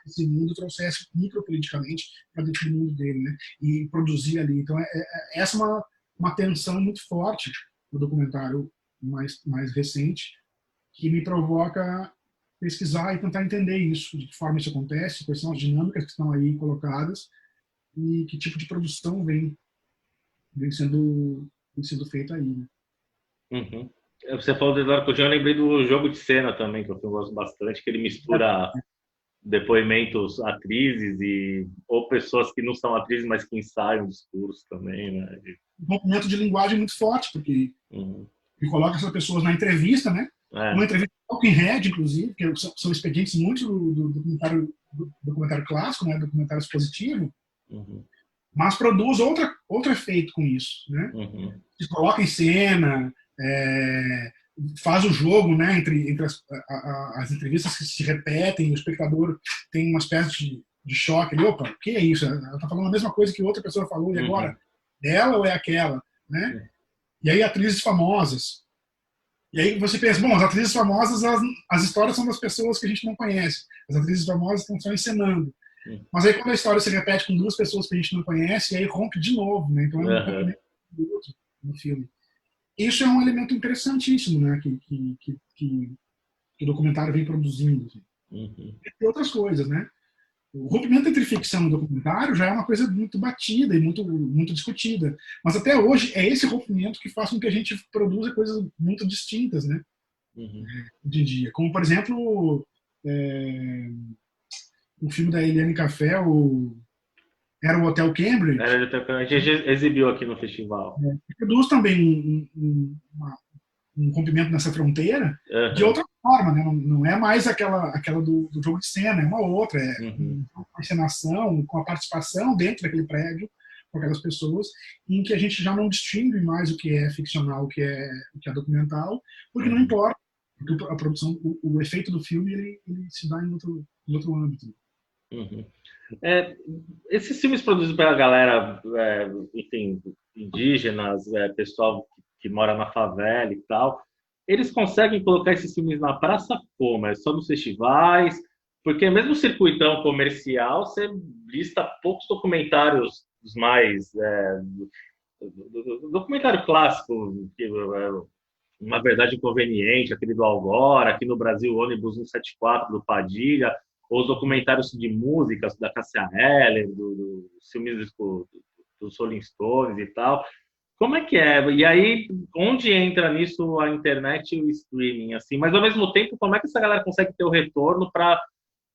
B: esse mundo trouxesse micropoliticamente para dentro do mundo dele, né, e produzir ali. Então, essa é uma tensão muito forte no documentário mais recente, que me provoca pesquisar e tentar entender isso, de que forma isso acontece, quais são as dinâmicas que estão aí colocadas e que tipo de produção vem sendo feita aí. Né?
A: Você falou do Eduardo Coutinho, eu lembrei do Jogo de Cena também, que eu gosto bastante, que ele mistura depoimentos atrizes ou pessoas que não são atrizes, mas que ensaiam discurso também. Né?
B: Um movimento de linguagem muito forte, porque ele coloca essas pessoas na entrevista, né? Uma entrevista com Talking Head, inclusive, que são expedientes muito do documentário clássico, né? Documentário expositivo, mas produz outro efeito com isso, né? Se coloca em cena, faz o jogo, né? Entre as entrevistas que se repetem, o espectador tem uma espécie de choque. Ele, opa, o que é isso? Ela está falando a mesma coisa que outra pessoa falou, e agora? Ela ou é aquela? Né? E aí, atrizes famosas. E aí você pensa, bom, as atrizes famosas, as histórias são das pessoas que a gente não conhece. As atrizes famosas estão só encenando. Mas aí quando a história se repete com duas pessoas que a gente não conhece, aí rompe de novo, né? Então é um rompimento do outro no filme. Isso é um elemento interessantíssimo, né? Que o documentário vem produzindo. Assim. E outras coisas, né? O rompimento entre ficção e documentário já é uma coisa muito batida e muito discutida. Mas até hoje é esse rompimento que faz com que a gente produza coisas muito distintas, né? De dia. Como, por exemplo, o filme da Eliane Café, Era o Hotel Cambridge.
A: A gente exibiu aqui no festival.
B: Produz também um rompimento nessa fronteira de outra forma, né? Não é mais aquela do jogo de cena, é uma outra, uma encenação com a participação dentro daquele prédio com aquelas pessoas, em que a gente já não distingue mais o que é ficcional, o que é documental, porque não importa, porque a produção, o efeito do filme ele se dá em outro âmbito.
A: Esses filmes produzidos pela galera, enfim, indígenas, pessoal que mora na favela e tal, eles conseguem colocar esses filmes na praça como? É só nos festivais? Porque mesmo o circuitão comercial, você lista poucos documentários mais... documentário clássico, que Uma Verdade Inconveniente, aquele do Algora, aqui no Brasil, Ônibus 174, do Padilha, ou os documentários de músicas da Cássia Eller, dos filmes dos Rolling Stones e tal. Como é que é? E aí, onde entra nisso a internet e o streaming? Assim? Mas, ao mesmo tempo, como é que essa galera consegue ter o retorno para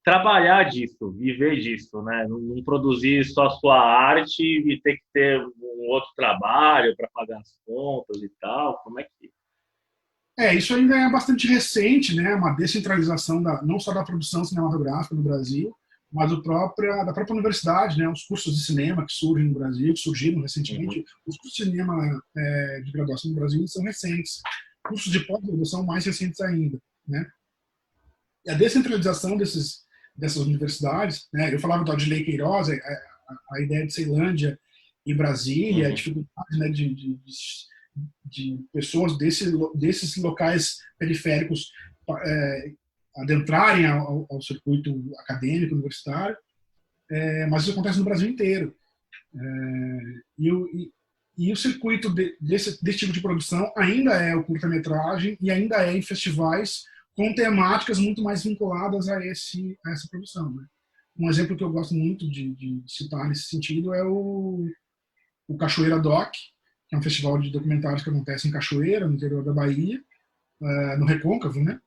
A: trabalhar disso, viver disso, né? Não produzir só a sua arte e ter que ter um outro trabalho para pagar as contas e tal. Como é que...
B: Isso ainda é bastante recente, né? Uma descentralização não só da produção cinematográfica no Brasil, mas da própria universidade, né? Os cursos de cinema que surgem no Brasil, que surgiram recentemente, os cursos de cinema de graduação no Brasil são recentes. Cursos de pós-graduação mais recentes ainda, né? E a descentralização dessas universidades, né? Eu falava do Adley Queiroz, a ideia de Ceilândia e Brasília, a dificuldade, né, de pessoas desses locais periféricos adentrarem ao circuito acadêmico, universitário, mas isso acontece no Brasil inteiro. E o circuito desse tipo de produção ainda é o curta-metragem e ainda é em festivais com temáticas muito mais vinculadas a essa produção. Né? Um exemplo que eu gosto muito de citar nesse sentido é o Cachoeira Doc, que é um festival de documentários que acontece em Cachoeira, no interior da Bahia, no Recôncavo, né?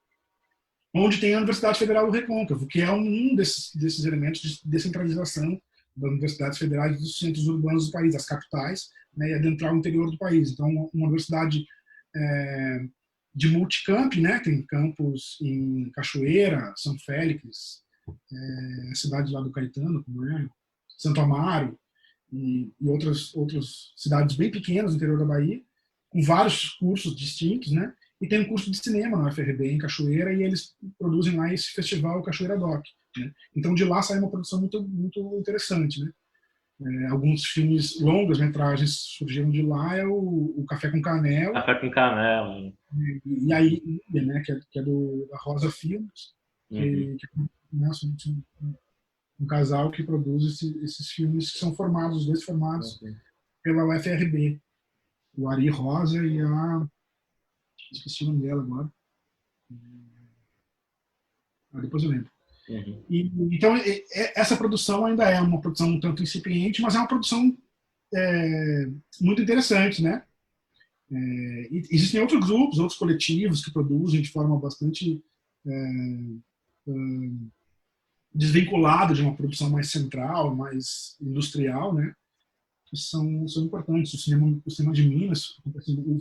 B: Onde tem a Universidade Federal do Recôncavo, que é um desses elementos de descentralização das universidades federais dos centros urbanos do país, das capitais, né, e adentrar o interior do país. Então, uma universidade de multicamp, né, tem campus em Cachoeira, São Félix, a cidade lá do Caetano, como é, Santo Amaro, e outras cidades bem pequenas no interior da Bahia, com vários cursos distintos, né? E tem um curso de cinema na UFRB, em Cachoeira, e eles produzem lá esse festival Cachoeira Doc. Né? Então, de lá sai uma produção muito, muito interessante. Né? Alguns filmes, longas metragens surgiram de lá, é o Café com Canela.
A: Café com Canela.
B: E aí, né, que é da Rosa Filmes, que é um casal que produz esses filmes que são formados, os dois formados pela UFRB. O Ari Rosa e a... esqueci o nome dela agora. Depois eu lembro. Então, essa produção ainda é uma produção um tanto incipiente, mas é uma produção muito interessante, né? Existem outros grupos, outros coletivos que produzem de forma bastante desvinculada de uma produção mais central, mais industrial, né? Que são importantes. O cinema de Minas,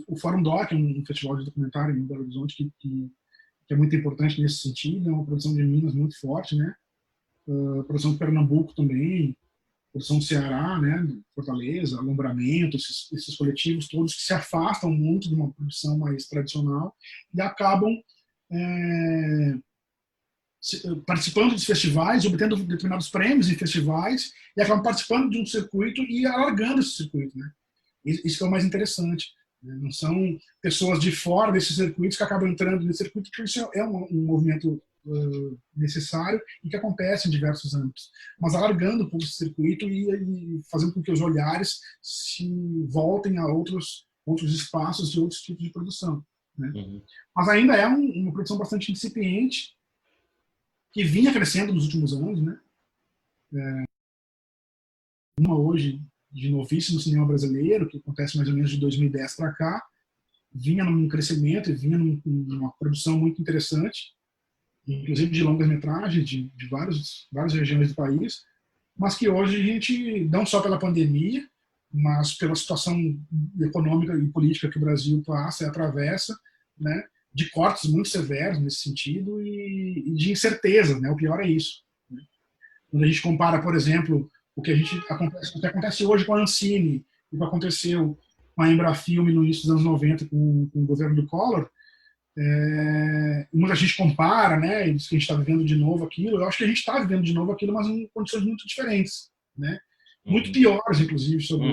B: o Fórum Doc é um festival de documentário em Belo Horizonte que é muito importante nesse sentido, é uma produção de Minas muito forte, né? Produção de Pernambuco também, produção do Ceará, né? Fortaleza, Alumbramento, esses coletivos todos que se afastam muito de uma produção mais tradicional e acabam participando dos festivais, obtendo determinados prêmios em festivais e acabam participando de um circuito e alargando esse circuito, né? Isso que é o mais interessante. Né? Não são pessoas de fora desses circuitos que acabam entrando nesse circuito, porque isso é um movimento necessário e que acontece em diversos âmbitos, mas alargando um pouco esse circuito e fazendo com que os olhares se voltem a outros espaços e outros tipos de produção. Né? Mas ainda é uma produção bastante incipiente, que vinha crescendo nos últimos anos, né? Uma hoje de novíssimo cinema brasileiro, que acontece mais ou menos de 2010 para cá, vinha num crescimento e vinha numa produção muito interessante, inclusive de longas metragens de várias regiões do país, mas que hoje a gente, não só pela pandemia, mas pela situação econômica e política que o Brasil passa e atravessa, né? De cortes muito severos nesse sentido e de incerteza, né? O pior é isso. Né? Quando a gente compara, por exemplo, o que acontece hoje com a Ancine e o que aconteceu com a Embrafilme no início dos anos 90 com o governo do Collor, muita gente compara, né? E diz que a gente está vivendo de novo aquilo. Eu acho que a gente está vivendo de novo aquilo, mas em condições muito diferentes, né? Muito piores, inclusive, sobre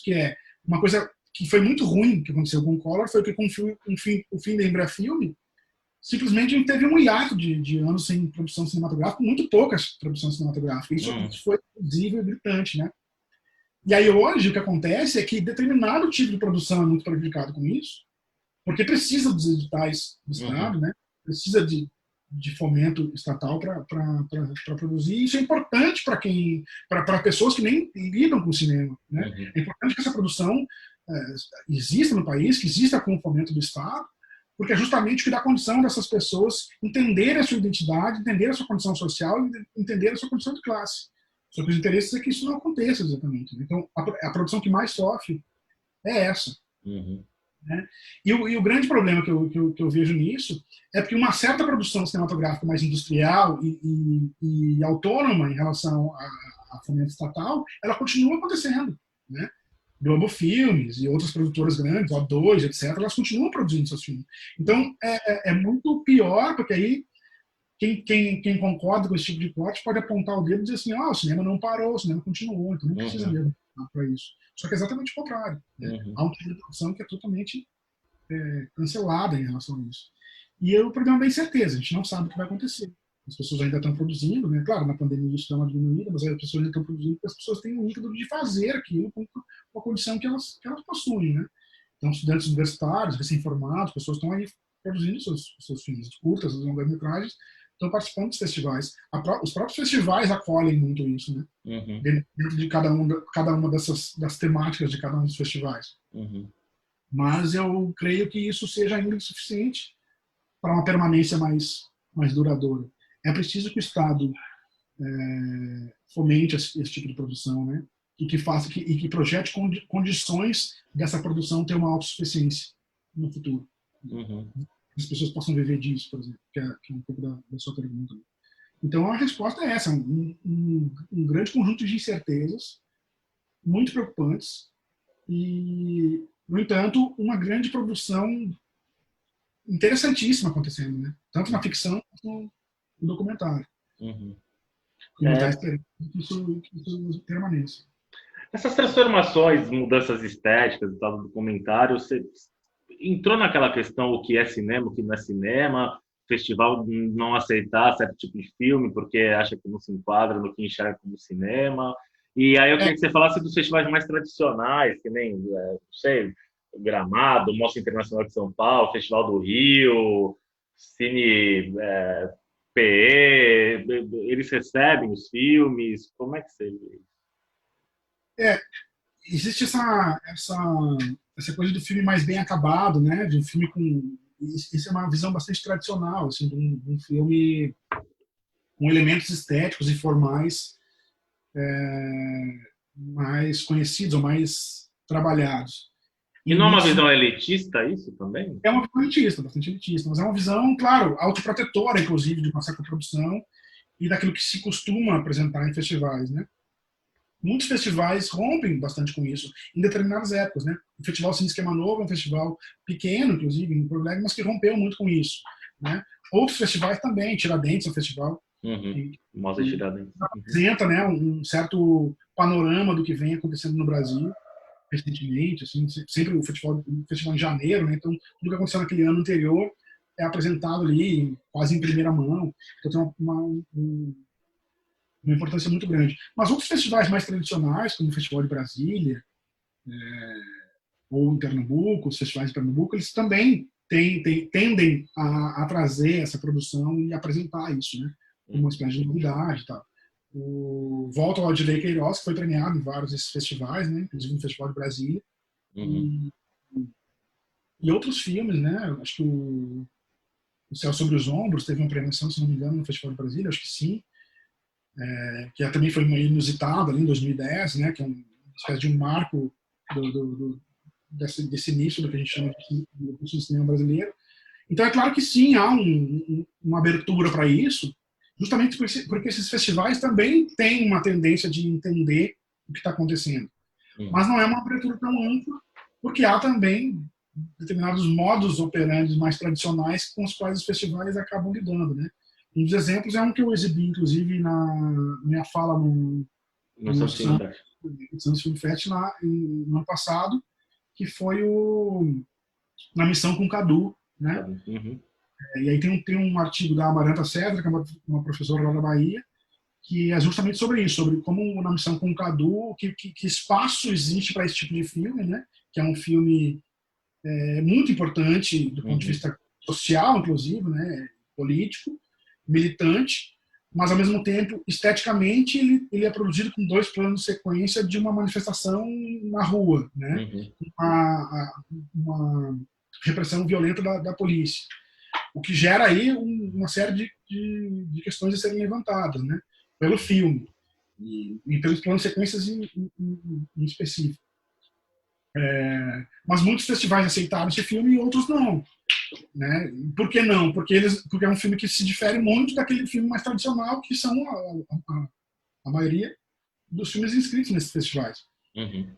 B: que é uma coisa que foi muito ruim que aconteceu com o Collor, foi que com o fim da Embrafilme, simplesmente a gente teve um hiato de anos sem produção cinematográfica, muito poucas produções cinematográficas. Isso foi visível e gritante, né? E aí hoje o que acontece é que determinado tipo de produção é muito prejudicado com isso, porque precisa dos editais do Estado, né? Precisa de fomento estatal para produzir. E isso é importante para pessoas que nem lidam com o cinema, né? É importante que essa produção exista no país, que exista com o fomento do Estado, porque é justamente o que dá condição dessas pessoas entenderem a sua identidade, entenderem a sua condição social, entenderem a sua condição de classe. Só que os interesses é que isso não aconteça exatamente. Então, a produção que mais sofre é essa.
A: Uhum.
B: Né? E o grande problema que eu vejo nisso é porque uma certa produção cinematográfica mais industrial e autônoma em relação a fomento estatal, ela continua acontecendo. Né? Globo Filmes e outras produtoras grandes, O2, etc., elas continuam produzindo seus filmes. Então, é muito pior, porque aí quem concorda com esse tipo de corte pode apontar o dedo e dizer assim, o cinema não parou, o cinema continuou, então não precisa mesmo para isso. Só que é exatamente o contrário. Né? Há um tipo de produção que é totalmente cancelada em relação a isso. E o problema da incerteza, a gente não sabe o que vai acontecer. As pessoas ainda estão produzindo, né? Claro, na pandemia isso dá uma diminuída, mas as pessoas ainda estão produzindo porque as pessoas têm o ímpeto de fazer aquilo com a condição que elas possuem, né? Então, estudantes universitários, recém-formados, pessoas estão aí produzindo seus filmes, curtas, longas-metragens, estão participando dos festivais. Os próprios festivais acolhem muito isso, né?
A: Uhum.
B: Dentro de cada uma das temáticas de cada um dos festivais.
A: Uhum.
B: Mas eu creio que isso seja ainda insuficiente para uma permanência mais duradoura. É preciso que o Estado fomente esse tipo de produção, né? E que projete condições dessa produção ter uma autossuficiência no futuro.
A: Uhum.
B: As pessoas possam viver disso, por exemplo, que é um pouco da sua pergunta. Então, a resposta é essa, um grande conjunto de incertezas muito preocupantes e, no entanto, uma grande produção interessantíssima acontecendo, né? Tanto na ficção quanto no documentário.
A: Uhum.
B: E não está esperando que isso permaneça.
A: Essas transformações, mudanças estéticas e tal do documentário, você entrou naquela questão o que é cinema, o que não é cinema, festival não aceitar certo tipo de filme porque acha que não se enquadra no que enxerga como cinema. E aí eu queria que você falasse dos festivais mais tradicionais, que nem, não sei, Gramado, Mostra Internacional de São Paulo, Festival do Rio, Cine PE, eles recebem os filmes, como é que você vê?
B: Existe essa coisa do filme mais bem acabado, né? De um filme com... Isso é uma visão bastante tradicional, assim, de um filme com elementos estéticos e formais mais conhecidos ou mais trabalhados.
A: E não é uma
B: Isso
A: visão elitista isso também?
B: é uma visão elitista, bastante elitista, mas é uma visão, claro, autoprotetora, inclusive, de uma certa produção e daquilo que se costuma apresentar em festivais, né? Muitos festivais rompem bastante com isso em determinadas épocas, né? O Festival Cine Esquema Novo é um festival pequeno, inclusive, em Porto Alegre, mas que rompeu muito com isso, né? Outros festivais também, Tiradentes é um festival que
A: Mostra Tiradentes.
B: apresenta, né, um certo panorama do que vem acontecendo no Brasil recentemente, assim, sempre o festival em janeiro, né? Então tudo que aconteceu naquele ano anterior é apresentado ali quase em primeira mão. Então tem uma importância muito grande. Mas outros festivais mais tradicionais, como o Festival de Brasília, ou em Pernambuco, os festivais de Pernambuco, eles também tendem a trazer essa produção e apresentar isso, né? Como uma espécie de novidade e tal. O Volta ao Odilei Queiroz, que foi premiado em vários desses festivais, né? Inclusive no Festival de Brasília. E outros filmes, né? Acho que o Céu Sobre os Ombros teve uma premiação, se não me engano, no Festival de Brasília, acho que sim. Que também foi meio inusitado ali em 2010, né? Que é uma espécie de um marco desse início do que a gente chama de cinema brasileiro. Então é claro que sim, há uma abertura para isso, justamente porque esses festivais também têm uma tendência de entender o que está acontecendo. Mas não é uma abertura tão ampla, porque há também determinados modos operantes mais tradicionais com os quais os festivais acabam lidando, né? Um dos exemplos é um que eu exibi, inclusive, na minha fala no Santos Film Fest no ano passado, que foi Na Missão com o Cadu, né? E aí tem um artigo da Amaranta Cedra, que é uma professora lá da Bahia, que é justamente sobre isso, sobre como Na Missão com o Cadu, que espaço existe para esse tipo de filme, né? Que é um filme muito importante do ponto de vista social, inclusive, né? Político, militante, mas ao mesmo tempo, esteticamente, ele é produzido com 2 planos de sequência de uma manifestação na rua, né? Uma repressão violenta da polícia. O que gera aí uma série de questões a serem levantadas, né? Pelo filme e pelos planos de sequências em específico. Mas muitos festivais aceitaram esse filme e outros não. Né? Por que não? Porque é um filme que se difere muito daquele filme mais tradicional, que são a maioria dos filmes inscritos nesses festivais.
A: Uhum.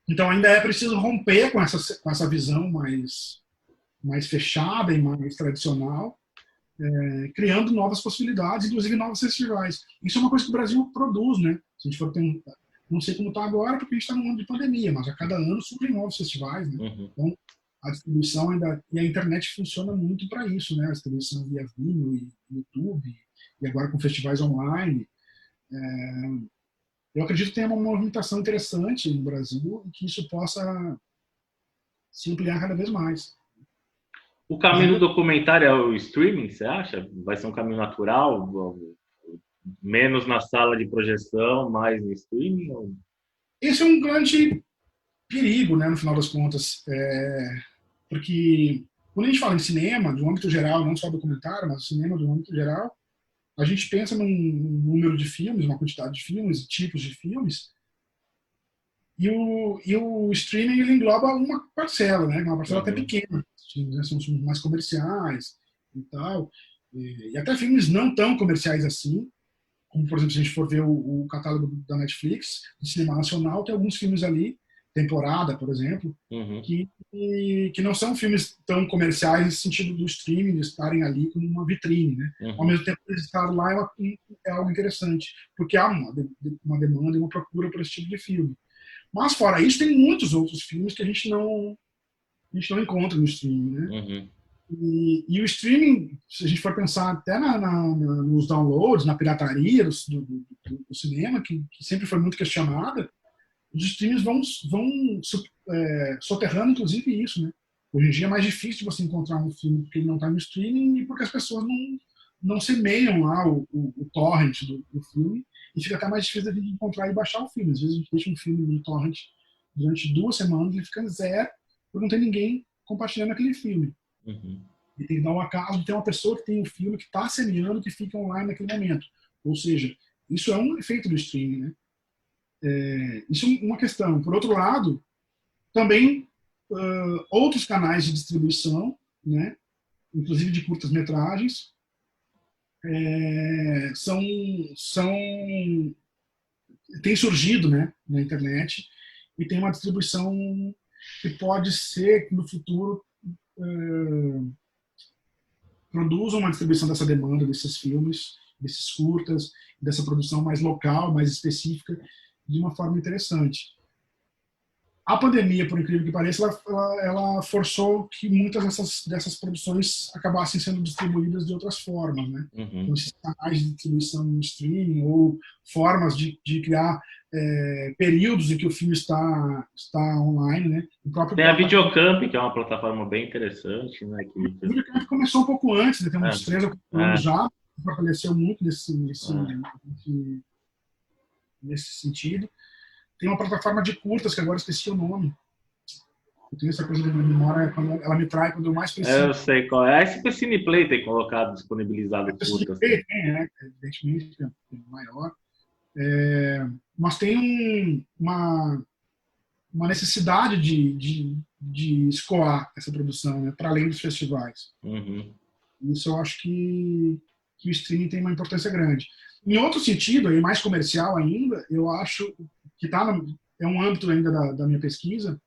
B: Então ainda é preciso romper com essa visão mais fechada e mais tradicional, criando novas possibilidades, inclusive novos festivais. Isso é uma coisa que o Brasil produz, né? Se a gente for tentar, não sei como está agora, porque a gente está num ano de pandemia, mas a cada ano surgem novos festivais, né?
A: Uhum.
B: Então, a distribuição e a internet funciona muito para isso, né? A distribuição via Vimeo e YouTube, e agora com festivais online. Eu acredito que tenha uma movimentação interessante no Brasil e que isso possa se ampliar cada vez mais.
A: O caminho do documentário é o streaming, você acha? Vai ser um caminho natural? Menos na sala de projeção, mais no streaming? Ou...
B: Esse é um grande perigo, né, no final das contas. Porque quando a gente fala em cinema, de um âmbito geral, não só documentário, mas cinema de um âmbito geral, a gente pensa num número de filmes, uma quantidade de filmes, tipos de filmes, e o streaming ele engloba uma parcela, né, uma parcela até pequena. São filmes mais comerciais e tal, e até filmes não tão comerciais assim, como, por exemplo, se a gente for ver o catálogo da Netflix, de cinema nacional, tem alguns filmes ali, temporada, por exemplo, que não são filmes tão comerciais no sentido do streaming, de estarem ali como uma vitrine, né? Ao mesmo tempo, eles estar lá é algo interessante, porque há uma demanda e uma procura por esse tipo de filme. Mas, fora isso, tem muitos outros filmes que a gente não encontra no streaming, né? E o streaming, se a gente for pensar até nos downloads, na pirataria do cinema, que sempre foi muito questionada, os streams vão soterrando, inclusive, isso, né? Hoje em dia é mais difícil você encontrar um filme porque ele não está no streaming e porque as pessoas não semeiam lá o torrent do filme e fica até mais difícil de encontrar e baixar o filme. Às vezes a gente deixa um filme no torrent durante 2 semanas e ele fica zero porque não tem ninguém compartilhando aquele filme. E tem que dar um acaso de ter uma pessoa que tem um filme que está semeando que fica online naquele momento. Ou seja, isso é um efeito do streaming, né? Isso é uma questão. Por outro lado, também outros canais de distribuição, né, inclusive de curtas-metragens, têm surgido, né, na internet e tem uma distribuição que pode ser que no futuro produza uma distribuição dessa demanda, desses filmes, desses curtas, dessa produção mais local, mais específica, de uma forma interessante. A pandemia, por incrível que pareça, ela forçou que muitas dessas produções acabassem sendo distribuídas de outras formas, né? Então, esses canais de distribuição no streaming ou formas de criar períodos em que o filme está online, né?
A: Tem a Videocamp, que é uma plataforma bem interessante, né?
B: A Videocamp começou um pouco antes, né? Tem uns 3 ou 4 anos já, fortaleceu muito nesse sentido. Tem uma plataforma de curtas, que agora eu esqueci o nome. Eu tenho essa coisa da minha memória, ela me trai quando eu mais preciso.
A: Eu sei qual é. Acho que o Cineplay tem colocado, disponibilizado curtas.
B: Cineplay tem, né? Evidentemente, é maior. Mas tem uma necessidade de escoar essa produção, né? Para além dos festivais. Isso eu acho que o streaming tem uma importância grande. Em outro sentido, aí mais comercial ainda, eu acho que é um âmbito ainda da minha pesquisa,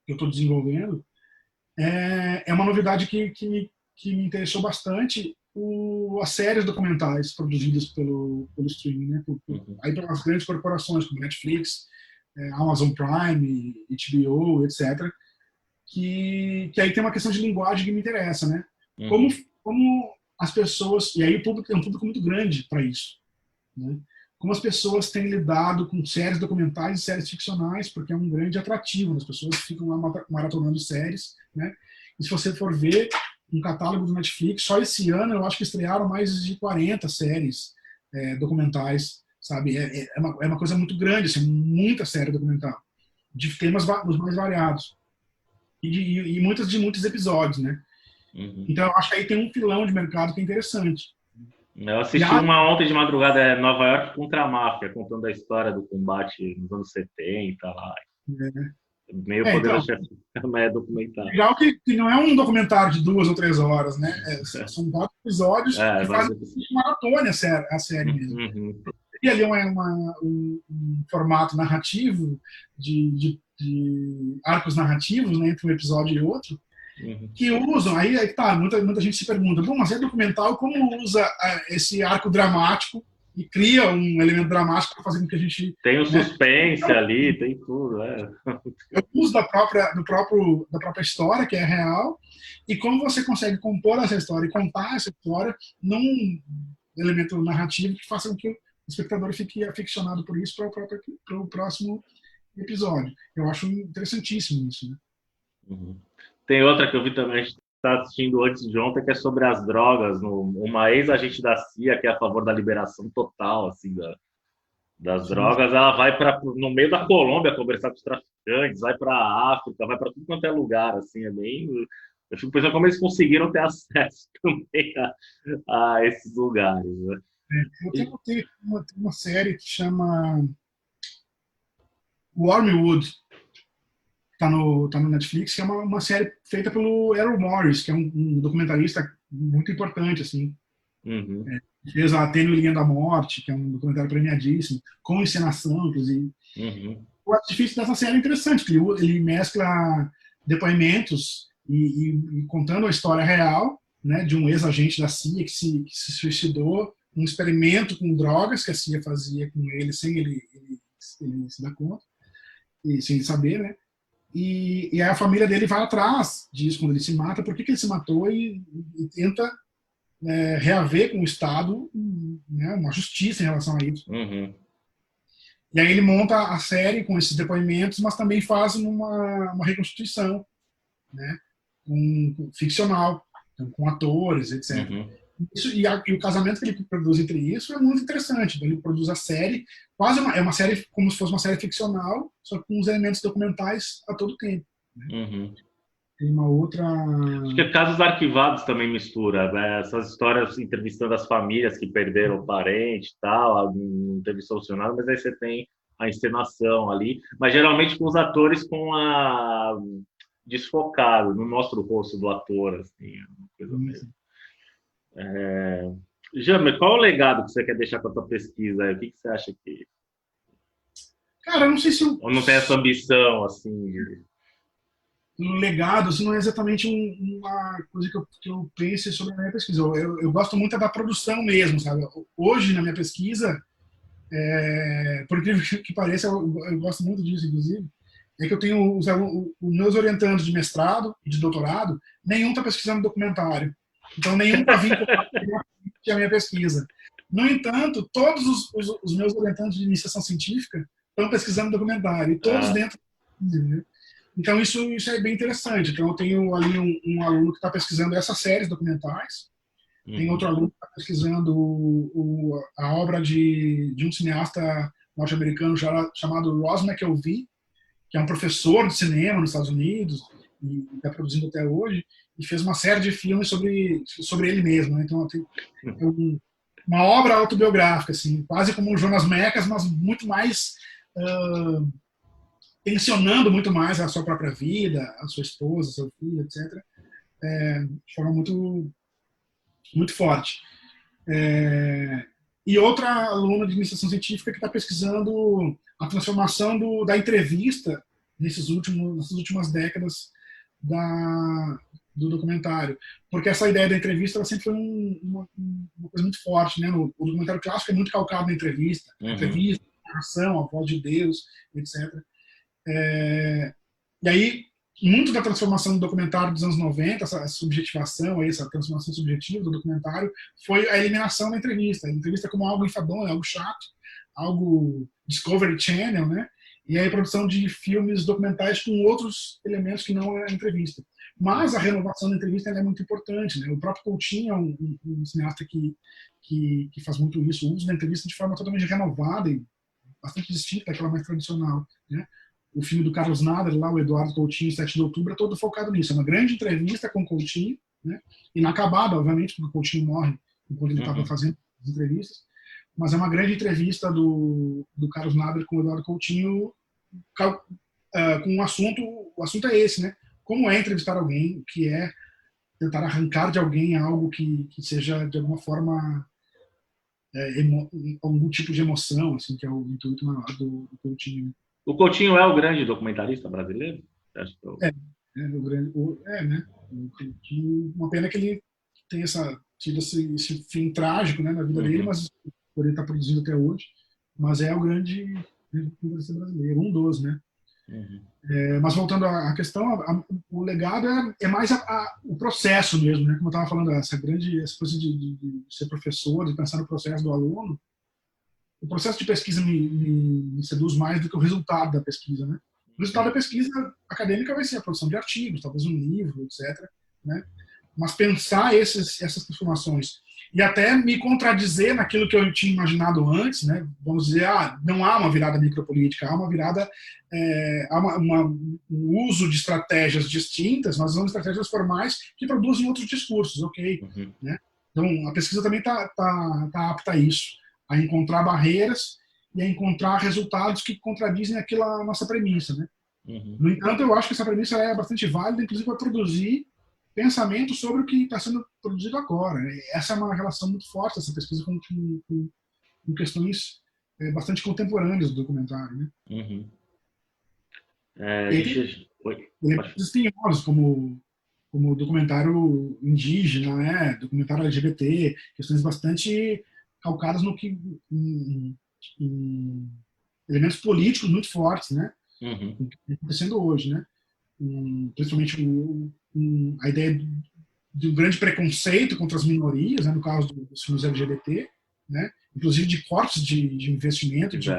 B: que eu estou desenvolvendo, é uma novidade que me interessou bastante, as séries documentais produzidas pelo streaming, né? Aí pelas grandes corporações como Netflix, Amazon Prime, HBO, etc., que aí tem uma questão de linguagem que me interessa, né? Como as pessoas, e aí o público é um público muito grande para isso, né? Como as pessoas têm lidado com séries documentais e séries ficcionais, porque é um grande atrativo, as pessoas ficam lá maratonando séries, né? E se você for ver um catálogo do Netflix, só esse ano eu acho que estrearam mais de 40 séries documentais, sabe? É uma coisa muito grande, assim, muita série documental, de temas os mais variados. e muitos episódios, né?
A: Uhum.
B: Então, eu acho que aí tem um filão de mercado que é interessante.
A: Eu
B: E
A: assisti
B: a,
A: uma ontem de madrugada, Nova York contra a máfia, contando a história do combate nos anos 70 lá. Meio
B: então,
A: Poderoso Chefão, mas é documentário.
B: legal que não é um documentário de 2 ou 3 horas, né? São 4 episódios que fazem uma maratona a série mesmo.
A: Uhum.
B: E ali um formato narrativo de arcos narrativos, né, entre um episódio e outro,
A: Uhum.
B: que usam, aí tá, muita gente se pergunta, bom, mas é documental, como usa esse arco dramático e cria um elemento dramático para fazer com que a gente,
A: Tem o
B: né,
A: suspense ali, tem tudo.
B: o uso da própria história, que é real, e como você consegue compor essa história e contar essa história num elemento narrativo que faça com que o espectador fique aficionado por isso para o próximo episódio. Eu acho interessantíssimo isso, né?
A: Uhum. Tem outra que eu vi também, a gente está assistindo antes de ontem, que é sobre as drogas. Uma ex-agente da CIA, que é a favor da liberação total assim, das
B: Sim,
A: drogas, ela vai para no meio da Colômbia conversar com os traficantes, vai para a África, vai para tudo quanto é lugar. Assim, é bem. Eu fico pensando como eles conseguiram ter acesso também a esses lugares. Né?
B: tem uma série que chama Wormwood, tá no Netflix, que é uma série feita pelo Errol Morris, que é um documentarista muito importante, assim.
A: Uhum,
B: Fez a Tênue Linha da Morte, que é um documentário premiadíssimo, com encenação, inclusive.
A: uhum,
B: O artifício dessa série é interessante, porque ele mescla depoimentos e contando a história real, né, de um ex-agente da CIA que se suicidou, um experimento com drogas que a CIA fazia com ele sem ele se dar conta, e sem ele saber, né? E aí a família dele vai atrás disso quando ele se mata, por que ele se matou e tenta reaver com o Estado, né, uma justiça em relação a isso.
A: uhum,
B: E aí ele monta a série com esses depoimentos, mas também faz uma reconstituição, né, ficcional, então, com atores, etc.
A: uhum.
B: E o casamento que ele produz entre isso é muito interessante. Então, ele produz a série, é uma série como se fosse uma série ficcional, só com os elementos documentais a todo tempo. Né?
A: Uhum.
B: Tem uma outra.
A: Acho que casos arquivados também mistura, né? Essas histórias entrevistando as famílias que perderam o parente e tal, não teve solucionado, mas aí você tem a encenação ali, mas geralmente com os atores com a desfocado, não mostra o rosto do ator, assim, é uma coisa meio. Jamer, qual é o legado que você quer deixar para a tua pesquisa? O que você acha que.
B: Cara, eu não sei se
A: Ou não tem essa ambição, assim,
B: um legado, assim, não é exatamente uma coisa que eu pense sobre a minha pesquisa. Eu gosto muito da produção mesmo, sabe? Hoje, na minha pesquisa, por incrível que pareça, eu gosto muito disso, inclusive, é que eu tenho os meus orientandos de mestrado e de doutorado, nenhum está pesquisando documentário. Então, nenhum está vinculado à minha pesquisa. No entanto, todos os meus orientantes de iniciação científica estão pesquisando documentário, e todos
A: ah,
B: dentro. Né? Então, isso é bem interessante. Então, eu tenho ali um aluno que está pesquisando essas séries documentais, tem outro
A: uhum,
B: aluno que está pesquisando a obra de um cineasta norte-americano chamado Ross McElvey, que é um professor de cinema nos Estados Unidos e está produzindo até hoje, e fez uma série de filmes sobre ele mesmo. Né? Então, é uma obra autobiográfica, assim, quase como o Jonas Mekas, mas muito mais tensionando muito mais a sua própria vida, a sua esposa, seu filho, etc., de forma muito forte. E outra aluna de iniciação científica que está pesquisando a transformação da entrevista nessas últimas décadas do documentário. Porque essa ideia da entrevista ela sempre foi uma coisa muito forte. Né? O documentário clássico é muito calcado na entrevista,
A: uhum,
B: a narração, a voz de Deus, etc. E aí, muito da transformação do documentário dos anos 90, essa subjetivação, essa transformação subjetiva do documentário, foi a eliminação da entrevista. A entrevista como algo enfadonho, algo chato, algo Discovery Channel, né? E aí a produção de filmes documentais com outros elementos que não é a entrevista. Mas a renovação da entrevista é muito importante, né? O próprio Coutinho é um cineasta que faz muito isso, o uso da entrevista de forma totalmente renovada e bastante distinta daquela mais tradicional, né? o filme do Carlos Nader, lá, o Eduardo Coutinho, 7 de outubro, é todo focado nisso. É uma grande entrevista com o Coutinho, né? Inacabada, obviamente, porque o Coutinho morre enquanto ele estava fazendo as entrevistas, mas é uma grande entrevista do Carlos Nader com o Eduardo Coutinho com um assunto, o assunto é esse, né? Como é entrevistar alguém, o que é tentar arrancar de alguém algo que seja, de alguma forma, algum tipo de emoção, assim, que é o intuito maior do Coutinho.
A: O Coutinho é o grande documentarista brasileiro? Acho que
B: Né? Uma pena que ele tenha tido esse fim trágico, né, na vida dele, mas por ele estar produzindo até hoje. Mas é o grande documentarista brasileiro, um dos, né? Mas voltando à questão, o legado é mais o processo mesmo, né? Como eu estava falando, essa coisa de ser professor, de pensar no processo do aluno. O processo de pesquisa me seduz mais do que o resultado da pesquisa, né? O resultado da pesquisa acadêmica vai ser a produção de artigos, talvez um livro, etc., né? Mas pensar essas transformações e até me contradizer naquilo que eu tinha imaginado antes, né? Vamos dizer, não há uma virada micropolítica, há uma virada, há um uso de estratégias distintas, mas são estratégias formais que produzem outros discursos, ok? Né? Então, a pesquisa também tá apta a isso, a encontrar barreiras e a encontrar resultados que contradizem aquela nossa premissa, né? No entanto, eu acho que essa premissa é bastante válida, inclusive para produzir pensamento sobre o que está sendo produzido agora. Essa é uma relação muito forte, essa pesquisa com questões bastante contemporâneas do documentário, né? E aí tem elementos espinhosos, como o documentário indígena, né? Documentário LGBT, questões bastante calcadas no que em elementos políticos muito fortes, né? O que está acontecendo hoje, né? Principalmente a ideia de um grande preconceito contra as minorias, né, no caso dos filmes LGBT, né, inclusive de cortes de investimento de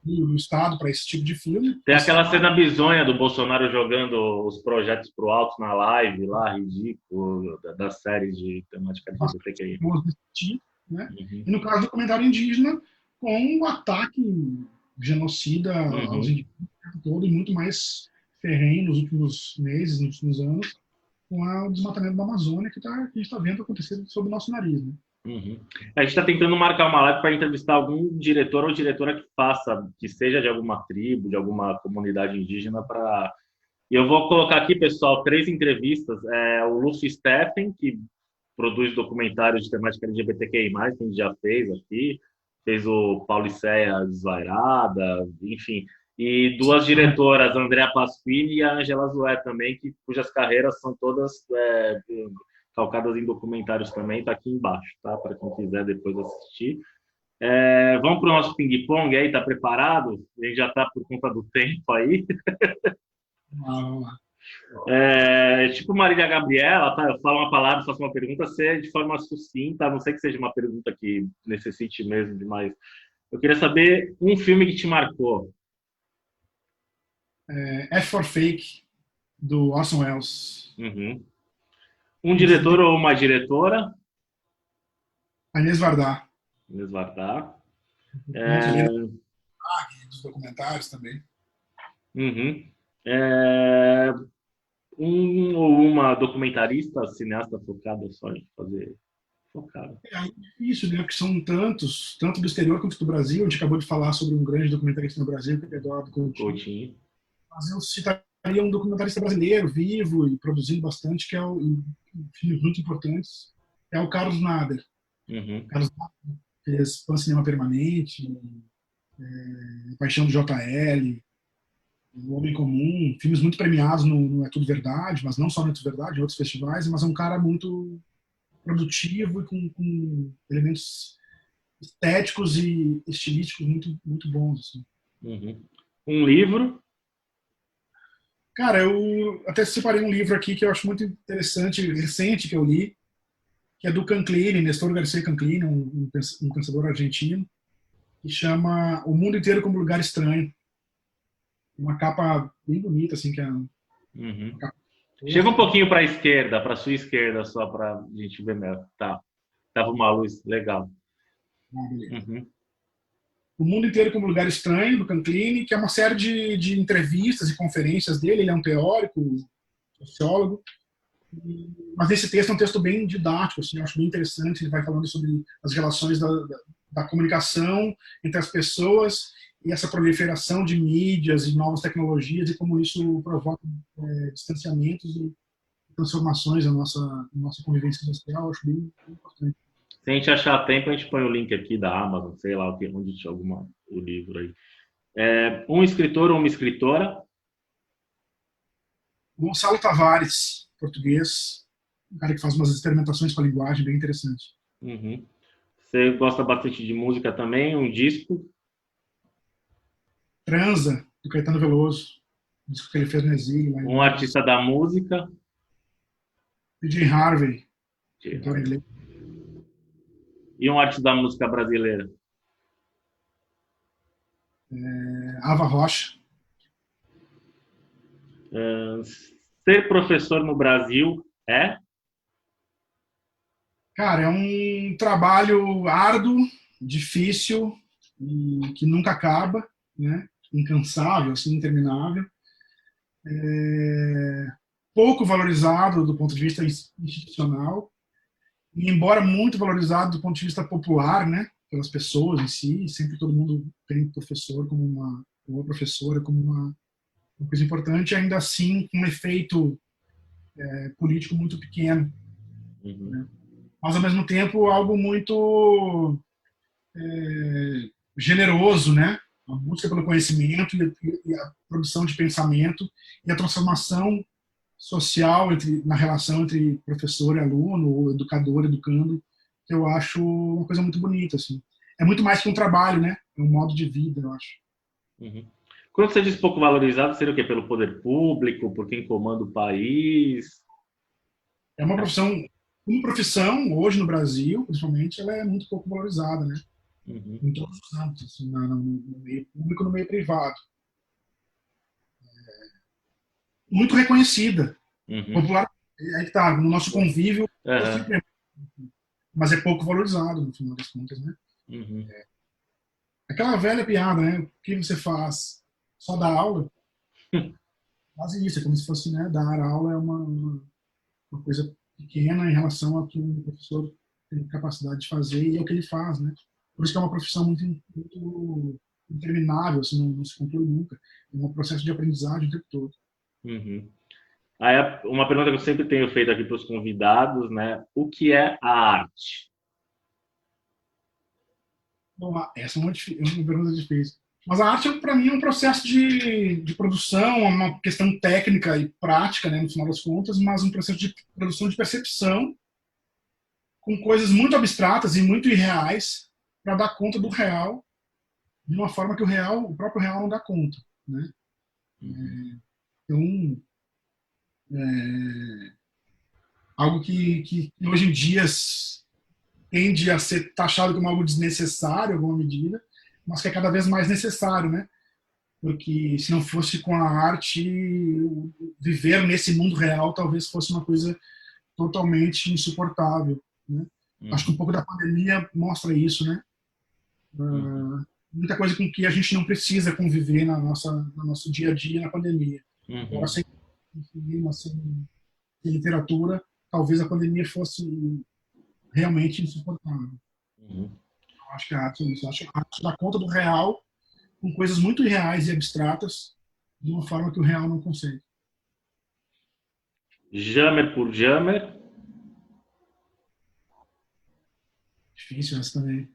B: do Estado para esse tipo de filme.
A: Tem aquela cena bizonha do Bolsonaro jogando os projetos pro alto na live, lá, ridículo, das séries de temática LGBTQI.
B: Né? E no caso do documentário indígena, com um ataque genocida aos indígenas todo e muito mais ferrenho nos últimos meses, nos últimos anos, com o desmatamento da Amazônia que a gente está vendo acontecer sob o nosso nariz. Né?
A: A gente está tentando marcar uma live para entrevistar algum diretor ou diretora que seja de alguma tribo, de alguma comunidade indígena. E eu vou colocar aqui, pessoal, 3 entrevistas. O Lúcio Steffen, que produz documentários de temática LGBTQI+, que a gente já fez aqui, fez o Pauliceia Desvairada, enfim. E 2 diretoras, Andrea Pasquini e a Angela Zoé também, cujas carreiras são todas calcadas em documentários também, está aqui embaixo, tá? Para quem quiser depois assistir. Vamos para o nosso ping-pong aí, tá preparado? A gente já está por conta do tempo aí.
B: Vamos lá.
A: Tipo Marília Gabriela, tá? Eu falo uma palavra, faço uma pergunta, você de forma sucinta, a não sei que seja uma pergunta que necessite mesmo de mais. Eu queria saber um filme que te marcou.
B: F for Fake, do Orson Welles.
A: Um diretor ou uma diretora?
B: A Inês Vardá.
A: Inês Vardá.
B: Dos documentários também.
A: Um ou uma documentarista, cineasta focada só em fazer focada?
B: É difícil, né? Porque são tantos, tanto do exterior quanto do Brasil. A gente acabou de falar sobre um grande documentarista no Brasil, que é Eduardo Coutinho. Mas eu citaria um documentarista brasileiro, vivo e produzindo bastante, que é filmes muito importantes, é o Carlos Nader. Carlos Nader fez Pancinema Permanente, Paixão do JL, O Homem Comum, filmes muito premiados no É Tudo Verdade, mas não só no É Tudo Verdade, em outros festivais, mas é um cara muito produtivo e com elementos estéticos e estilísticos muito, muito bons. Assim.
A: Um livro?
B: Cara, eu até separei um livro aqui que eu acho muito interessante, recente, que eu li, que é do Canclini, Nestor Garcia Canclini, um pensador argentino, que chama O Mundo Inteiro como Lugar Estranho. Uma capa bem bonita, assim, que é
A: Chega um pouquinho para a esquerda, para a sua esquerda, só para a gente ver melhor. Tá. Tava uma luz legal.
B: O Mundo Inteiro como Lugar Estranho, do Canclini, que é uma série de entrevistas e conferências dele. Ele é um teórico, sociólogo, mas esse texto é um texto bem didático, assim, eu acho bem interessante. Ele vai falando sobre as relações da comunicação entre as pessoas e essa proliferação de mídias e novas tecnologias e como isso provoca distanciamentos e transformações na nossa convivência social. Eu acho bem importante.
A: Se a gente achar tempo, a gente põe o link aqui da Amazon, sei lá onde tinha o livro aí. Um escritor ou uma escritora?
B: Gonçalo Tavares, português, um cara que faz umas experimentações com a linguagem bem interessante.
A: Uhum. Você gosta bastante de música também? Um disco?
B: Transa, do Caetano Veloso, disco que ele fez no exílio.
A: Um artista da música?
B: PJ Harvey, cantor inglês.
A: E um artista da música brasileira?
B: Ava Rocha.
A: Ser professor no Brasil é?
B: Cara, é um trabalho árduo, difícil, e que nunca acaba, né? Incansável, assim, interminável. Pouco valorizado do ponto de vista institucional, e embora muito valorizado do ponto de vista popular, né? Pelas pessoas em si, sempre todo mundo tem o professor como ou a professora como uma coisa importante, ainda assim com um efeito político muito pequeno.
A: Uhum.
B: Né? Mas, ao mesmo tempo, algo muito generoso, né? A busca pelo conhecimento e a produção de pensamento e a transformação social na relação entre professor e aluno, ou educador e educando, que eu acho uma coisa muito bonita, assim. É muito mais que um trabalho, né? É um modo de vida, eu acho.
A: Uhum. Quando você diz pouco valorizado, seria o quê? Pelo poder público, por quem comanda o país?
B: É uma profissão, hoje no Brasil, principalmente, ela é muito pouco valorizada, né?
A: Uhum.
B: Em todos os âmbitos, assim, no meio público e no meio privado. Muito reconhecida,
A: Uhum.
B: popular, aí que tá, no nosso convívio,
A: Uhum.
B: mas é pouco valorizado, no final das contas, né?
A: Uhum.
B: Aquela velha piada, né? O que você faz? Só dar aula? Quase isso, é como se fosse, né? Dar aula é uma coisa pequena em relação ao que o professor tem capacidade de fazer e é o que ele faz, né? Por isso que é uma profissão muito interminável, assim, não se conclui nunca. É um processo de aprendizagem o tempo todo.
A: Uhum. Aí, uma pergunta que eu sempre tenho feito aqui para os convidados, né? O que é a arte?
B: Bom, essa é uma pergunta difícil. Mas a arte, para mim, é um processo de produção, uma questão técnica e prática, né, no final das contas, mas um processo de produção de percepção com coisas muito abstratas e muito irreais para dar conta do real de uma forma que o próprio real não dá conta, né?
A: Uhum.
B: Então, algo que hoje em dia tende a ser taxado como algo desnecessário, em alguma medida, mas que é cada vez mais necessário, né? Porque se não fosse com a arte, viver nesse mundo real talvez fosse uma coisa totalmente insuportável, né? Acho que um
A: Uhum.
B: pouco da pandemia mostra isso, né?
A: Uhum.
B: Muita coisa com que a gente não precisa conviver no nosso dia a dia na pandemia. Agora,
A: Uhum.
B: sem cinema, sem literatura, talvez a pandemia fosse realmente insuportável.
A: Uhum.
B: Eu acho que a arte é isso. Eu acho que a arte dá conta do real com coisas muito irreais e abstratas de uma forma que o real não consegue.
A: Jammer por Jammer?
B: Difícil essa também.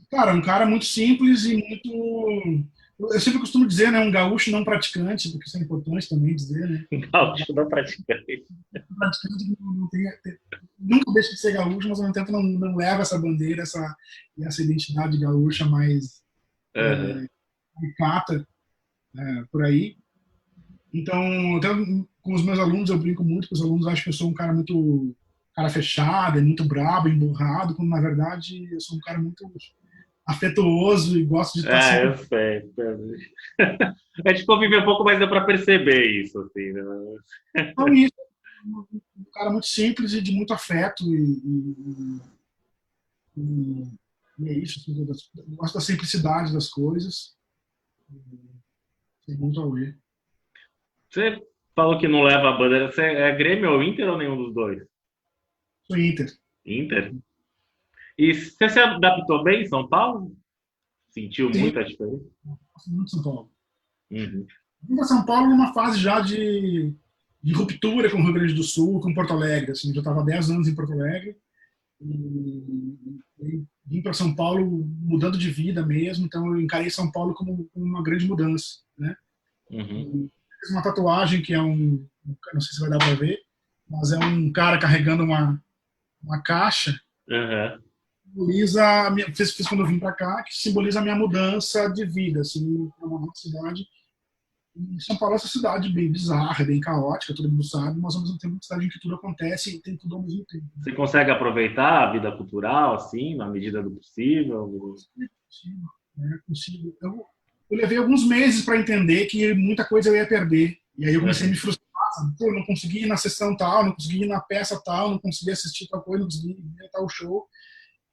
B: Cara, um cara muito simples e muito. Eu sempre costumo dizer, né? Um gaúcho não praticante, porque isso é importante também dizer, né?
A: Gaúcho não praticante.
B: Um praticante que não tem, nunca deixa de ser gaúcho, mas ao mesmo tempo não leva essa bandeira, essa identidade gaúcha mais
A: Uhum.
B: caricata por aí. Então, até com os meus alunos, eu brinco muito com os alunos, acho que eu sou um cara muito cara fechado, muito brabo, emburrado, quando na verdade eu sou um cara muito afetuoso e gosto de estar sempre.
A: Eu sei. A gente convive um pouco, mas dá para perceber isso, assim, né?
B: Então, isso, um cara muito simples e de muito afeto E é isso, assim, eu gosto da simplicidade das coisas, tem muito a ver.
A: Você falou que não leva a bandeira. Você é Grêmio ou Inter ou nenhum dos dois?
B: Sou Inter.
A: Inter? E você se adaptou bem em São Paulo? Sentiu
B: Sim,
A: muita diferença?
B: gosto muito de São Paulo.
A: Uhum.
B: Vim para São Paulo numa fase já de ruptura com o Rio Grande do Sul, com Porto Alegre. Assim, eu já estava há 10 anos em Porto Alegre e vim para São Paulo mudando de vida mesmo, então eu encarei São Paulo como uma grande mudança, né?
A: Uhum.
B: E fiz uma tatuagem que é não sei se vai dar para ver, mas é um cara carregando uma caixa,
A: Uhum.
B: simboliza, fiz quando eu vim para cá, que simboliza a minha mudança de vida, assim, para uma nova cidade. E São Paulo é essa cidade bem bizarra, bem caótica, todo mundo sabe, mas ao mesmo tempo é uma cidade em que tudo acontece e tem tudo ao mesmo tempo.
A: Você consegue aproveitar a vida cultural, assim, na medida do possível?
B: É possível, né? Consigo. Eu levei alguns meses para entender que muita coisa eu ia perder. E aí eu comecei a me
A: Uhum.
B: frustrar. Sabe? Pô, não consegui ir na sessão tal, não consegui ir na peça tal, não consegui assistir tal coisa, não consegui ir a tal show.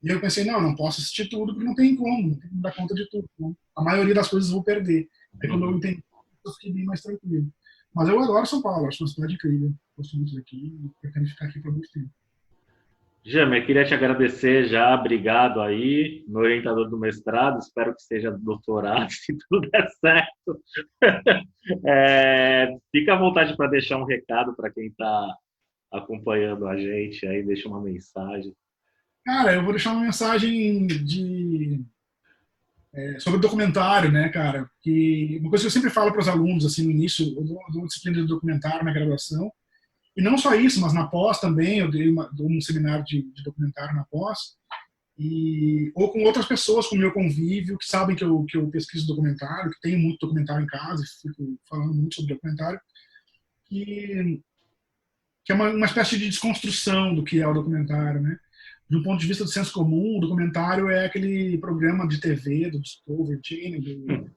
B: E aí eu pensei, não posso assistir tudo, porque não tem como, não tem como dar conta de tudo. Né? A maioria das coisas eu vou perder. Aí quando eu
A: Uhum.
B: entendi, eu fiquei bem mais tranquilo. Mas eu adoro São Paulo, acho uma cidade incrível. Gosto muito daqui, pretendo ficar aqui por muito tempo.
A: Jamer, queria te agradecer já, obrigado aí, meu orientador do mestrado, espero que seja doutorado, se tudo der certo. Fica à vontade para deixar um recado para quem está acompanhando a gente aí, deixa uma mensagem.
B: Cara, eu vou deixar uma mensagem sobre o documentário, né, cara? Que uma coisa que eu sempre falo para os alunos, assim, no início, eu dou uma disciplina de documentário na graduação, e não só isso, mas na pós também, dou um seminário de documentário na pós, ou com outras pessoas com meu convívio, que sabem que eu pesquiso documentário, que tenho muito documentário em casa, e fico falando muito sobre documentário, que, que é uma espécie de desconstrução do que é o documentário, né? De um ponto de vista do senso comum, o documentário é aquele programa de TV do Discovery Channel, do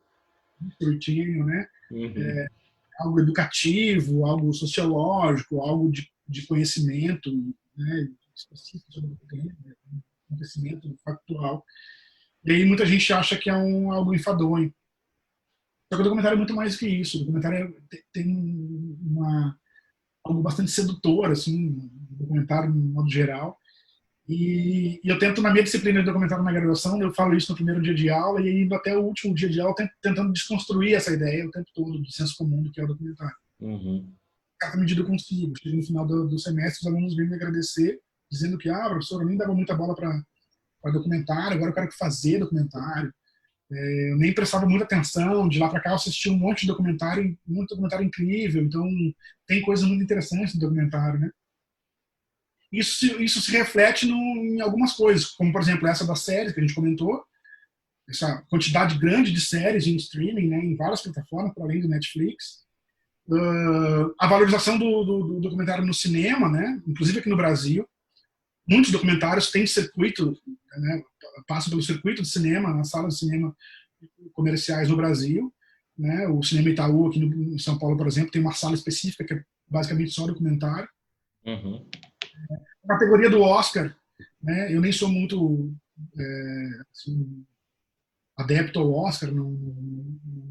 B: History Channel, né?
A: Uhum,
B: Algo educativo, algo sociológico, algo de conhecimento, né? Específico sobre o acontecimento factual. E aí muita gente acha que é algo enfadonho. Só que o documentário é muito mais que isso. O documentário tem algo bastante sedutor, assim, o documentário no modo geral. E eu tento, na minha disciplina de documentário na graduação, eu falo isso no primeiro dia de aula e indo até o último dia de aula, tentando desconstruir essa ideia o tempo todo do senso comum do que é o documentário.
A: uhum,
B: A cada medida eu consigo. Chego no final do semestre, os alunos vêm me agradecer, dizendo que, professor, eu nem dava muita bola para documentário, agora eu quero fazer documentário. Eu nem prestava muita atenção, de lá para cá eu assisti um monte de documentário, muito documentário incrível, então tem coisas muito interessantes no documentário, né? Isso se reflete em algumas coisas, como por exemplo essa da série que a gente comentou, essa quantidade grande de séries em streaming, né, em várias plataformas, para além do Netflix. A valorização do documentário no cinema, né, inclusive aqui no Brasil. Muitos documentários têm circuito, né, passam pelo circuito de cinema, nas salas de cinema comerciais no Brasil. Né, o Cinema Itaú, aqui em São Paulo, por exemplo, tem uma sala específica que é basicamente só documentário.
A: uhum.
B: A categoria do Oscar, né, eu nem sou muito assim, adepto ao Oscar, não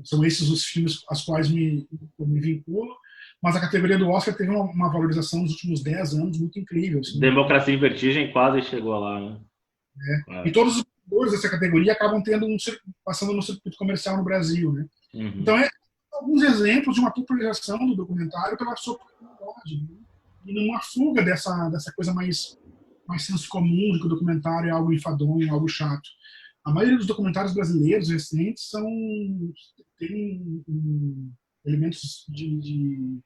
B: são esses os filmes aos quais eu me vinculo, mas a categoria do Oscar teve uma valorização nos últimos 10 anos muito incrível. Assim,
A: Democracia em Vertigem quase chegou lá, né?
B: né? E
A: É.
B: todos os produtores dessa categoria acabam passando no circuito comercial no Brasil. Né? Então,
A: Uhum,
B: alguns exemplos de uma popularização do documentário pela sua popularidade, né? E numa fuga dessa coisa mais senso comum de que o documentário é algo enfadonho, algo chato. A maioria dos documentários brasileiros recentes tem elementos de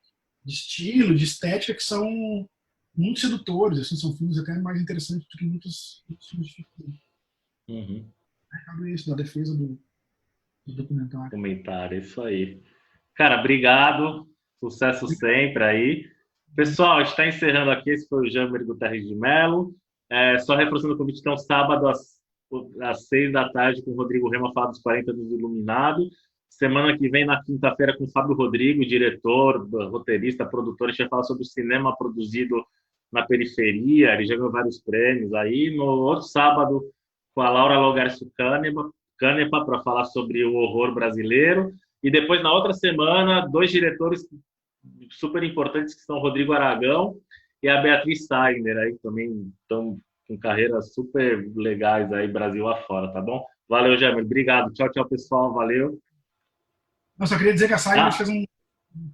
B: estilo, de estética que são muito sedutores, assim, são filmes até mais interessantes do que muitos filmes de ficção.
A: uhum.
B: É isso, da defesa do documentário.
A: Comentário, isso aí. Cara, obrigado. Sucesso sempre aí. Pessoal, a gente está encerrando aqui. Esse foi o Jamer Guterres de Mello. Só reforçando o convite, então, sábado às 6 da tarde, com o Rodrigo Rema, falar dos 40 anos do Iluminado. Semana que vem, na quinta-feira, com o Fábio Rodrigo, diretor, roteirista, produtor. A gente vai falar sobre o cinema produzido na periferia. Ele já ganhou vários prêmios aí. No outro sábado, com a Laura Logarcio Canepa para falar sobre o horror brasileiro. E depois, na outra semana, 2 diretores super importantes, que são o Rodrigo Aragão e a Beatriz Steiner, aí também estão com carreiras super legais aí, Brasil afora, tá bom? Valeu, Jamer. Obrigado. Tchau, tchau, pessoal. Valeu.
B: Eu só queria dizer que a Cyber
A: Ah,
B: fez um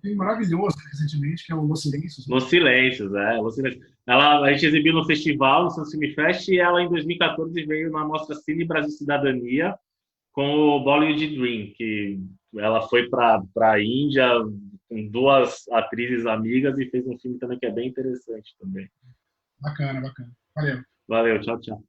B: filme maravilhoso recentemente, que é o Los Silêncios, né?
A: Los Silêncios, Los Silêncios. A gente exibiu no festival, no São Cine Fest, e ela, em 2014, veio na Mostra Cine Brasil Cidadania com o Bollywood Dream, que ela foi para a Índia com 2 atrizes amigas e fez um filme também que é bem interessante também.
B: Bacana, bacana. Valeu.
A: Valeu, tchau, tchau.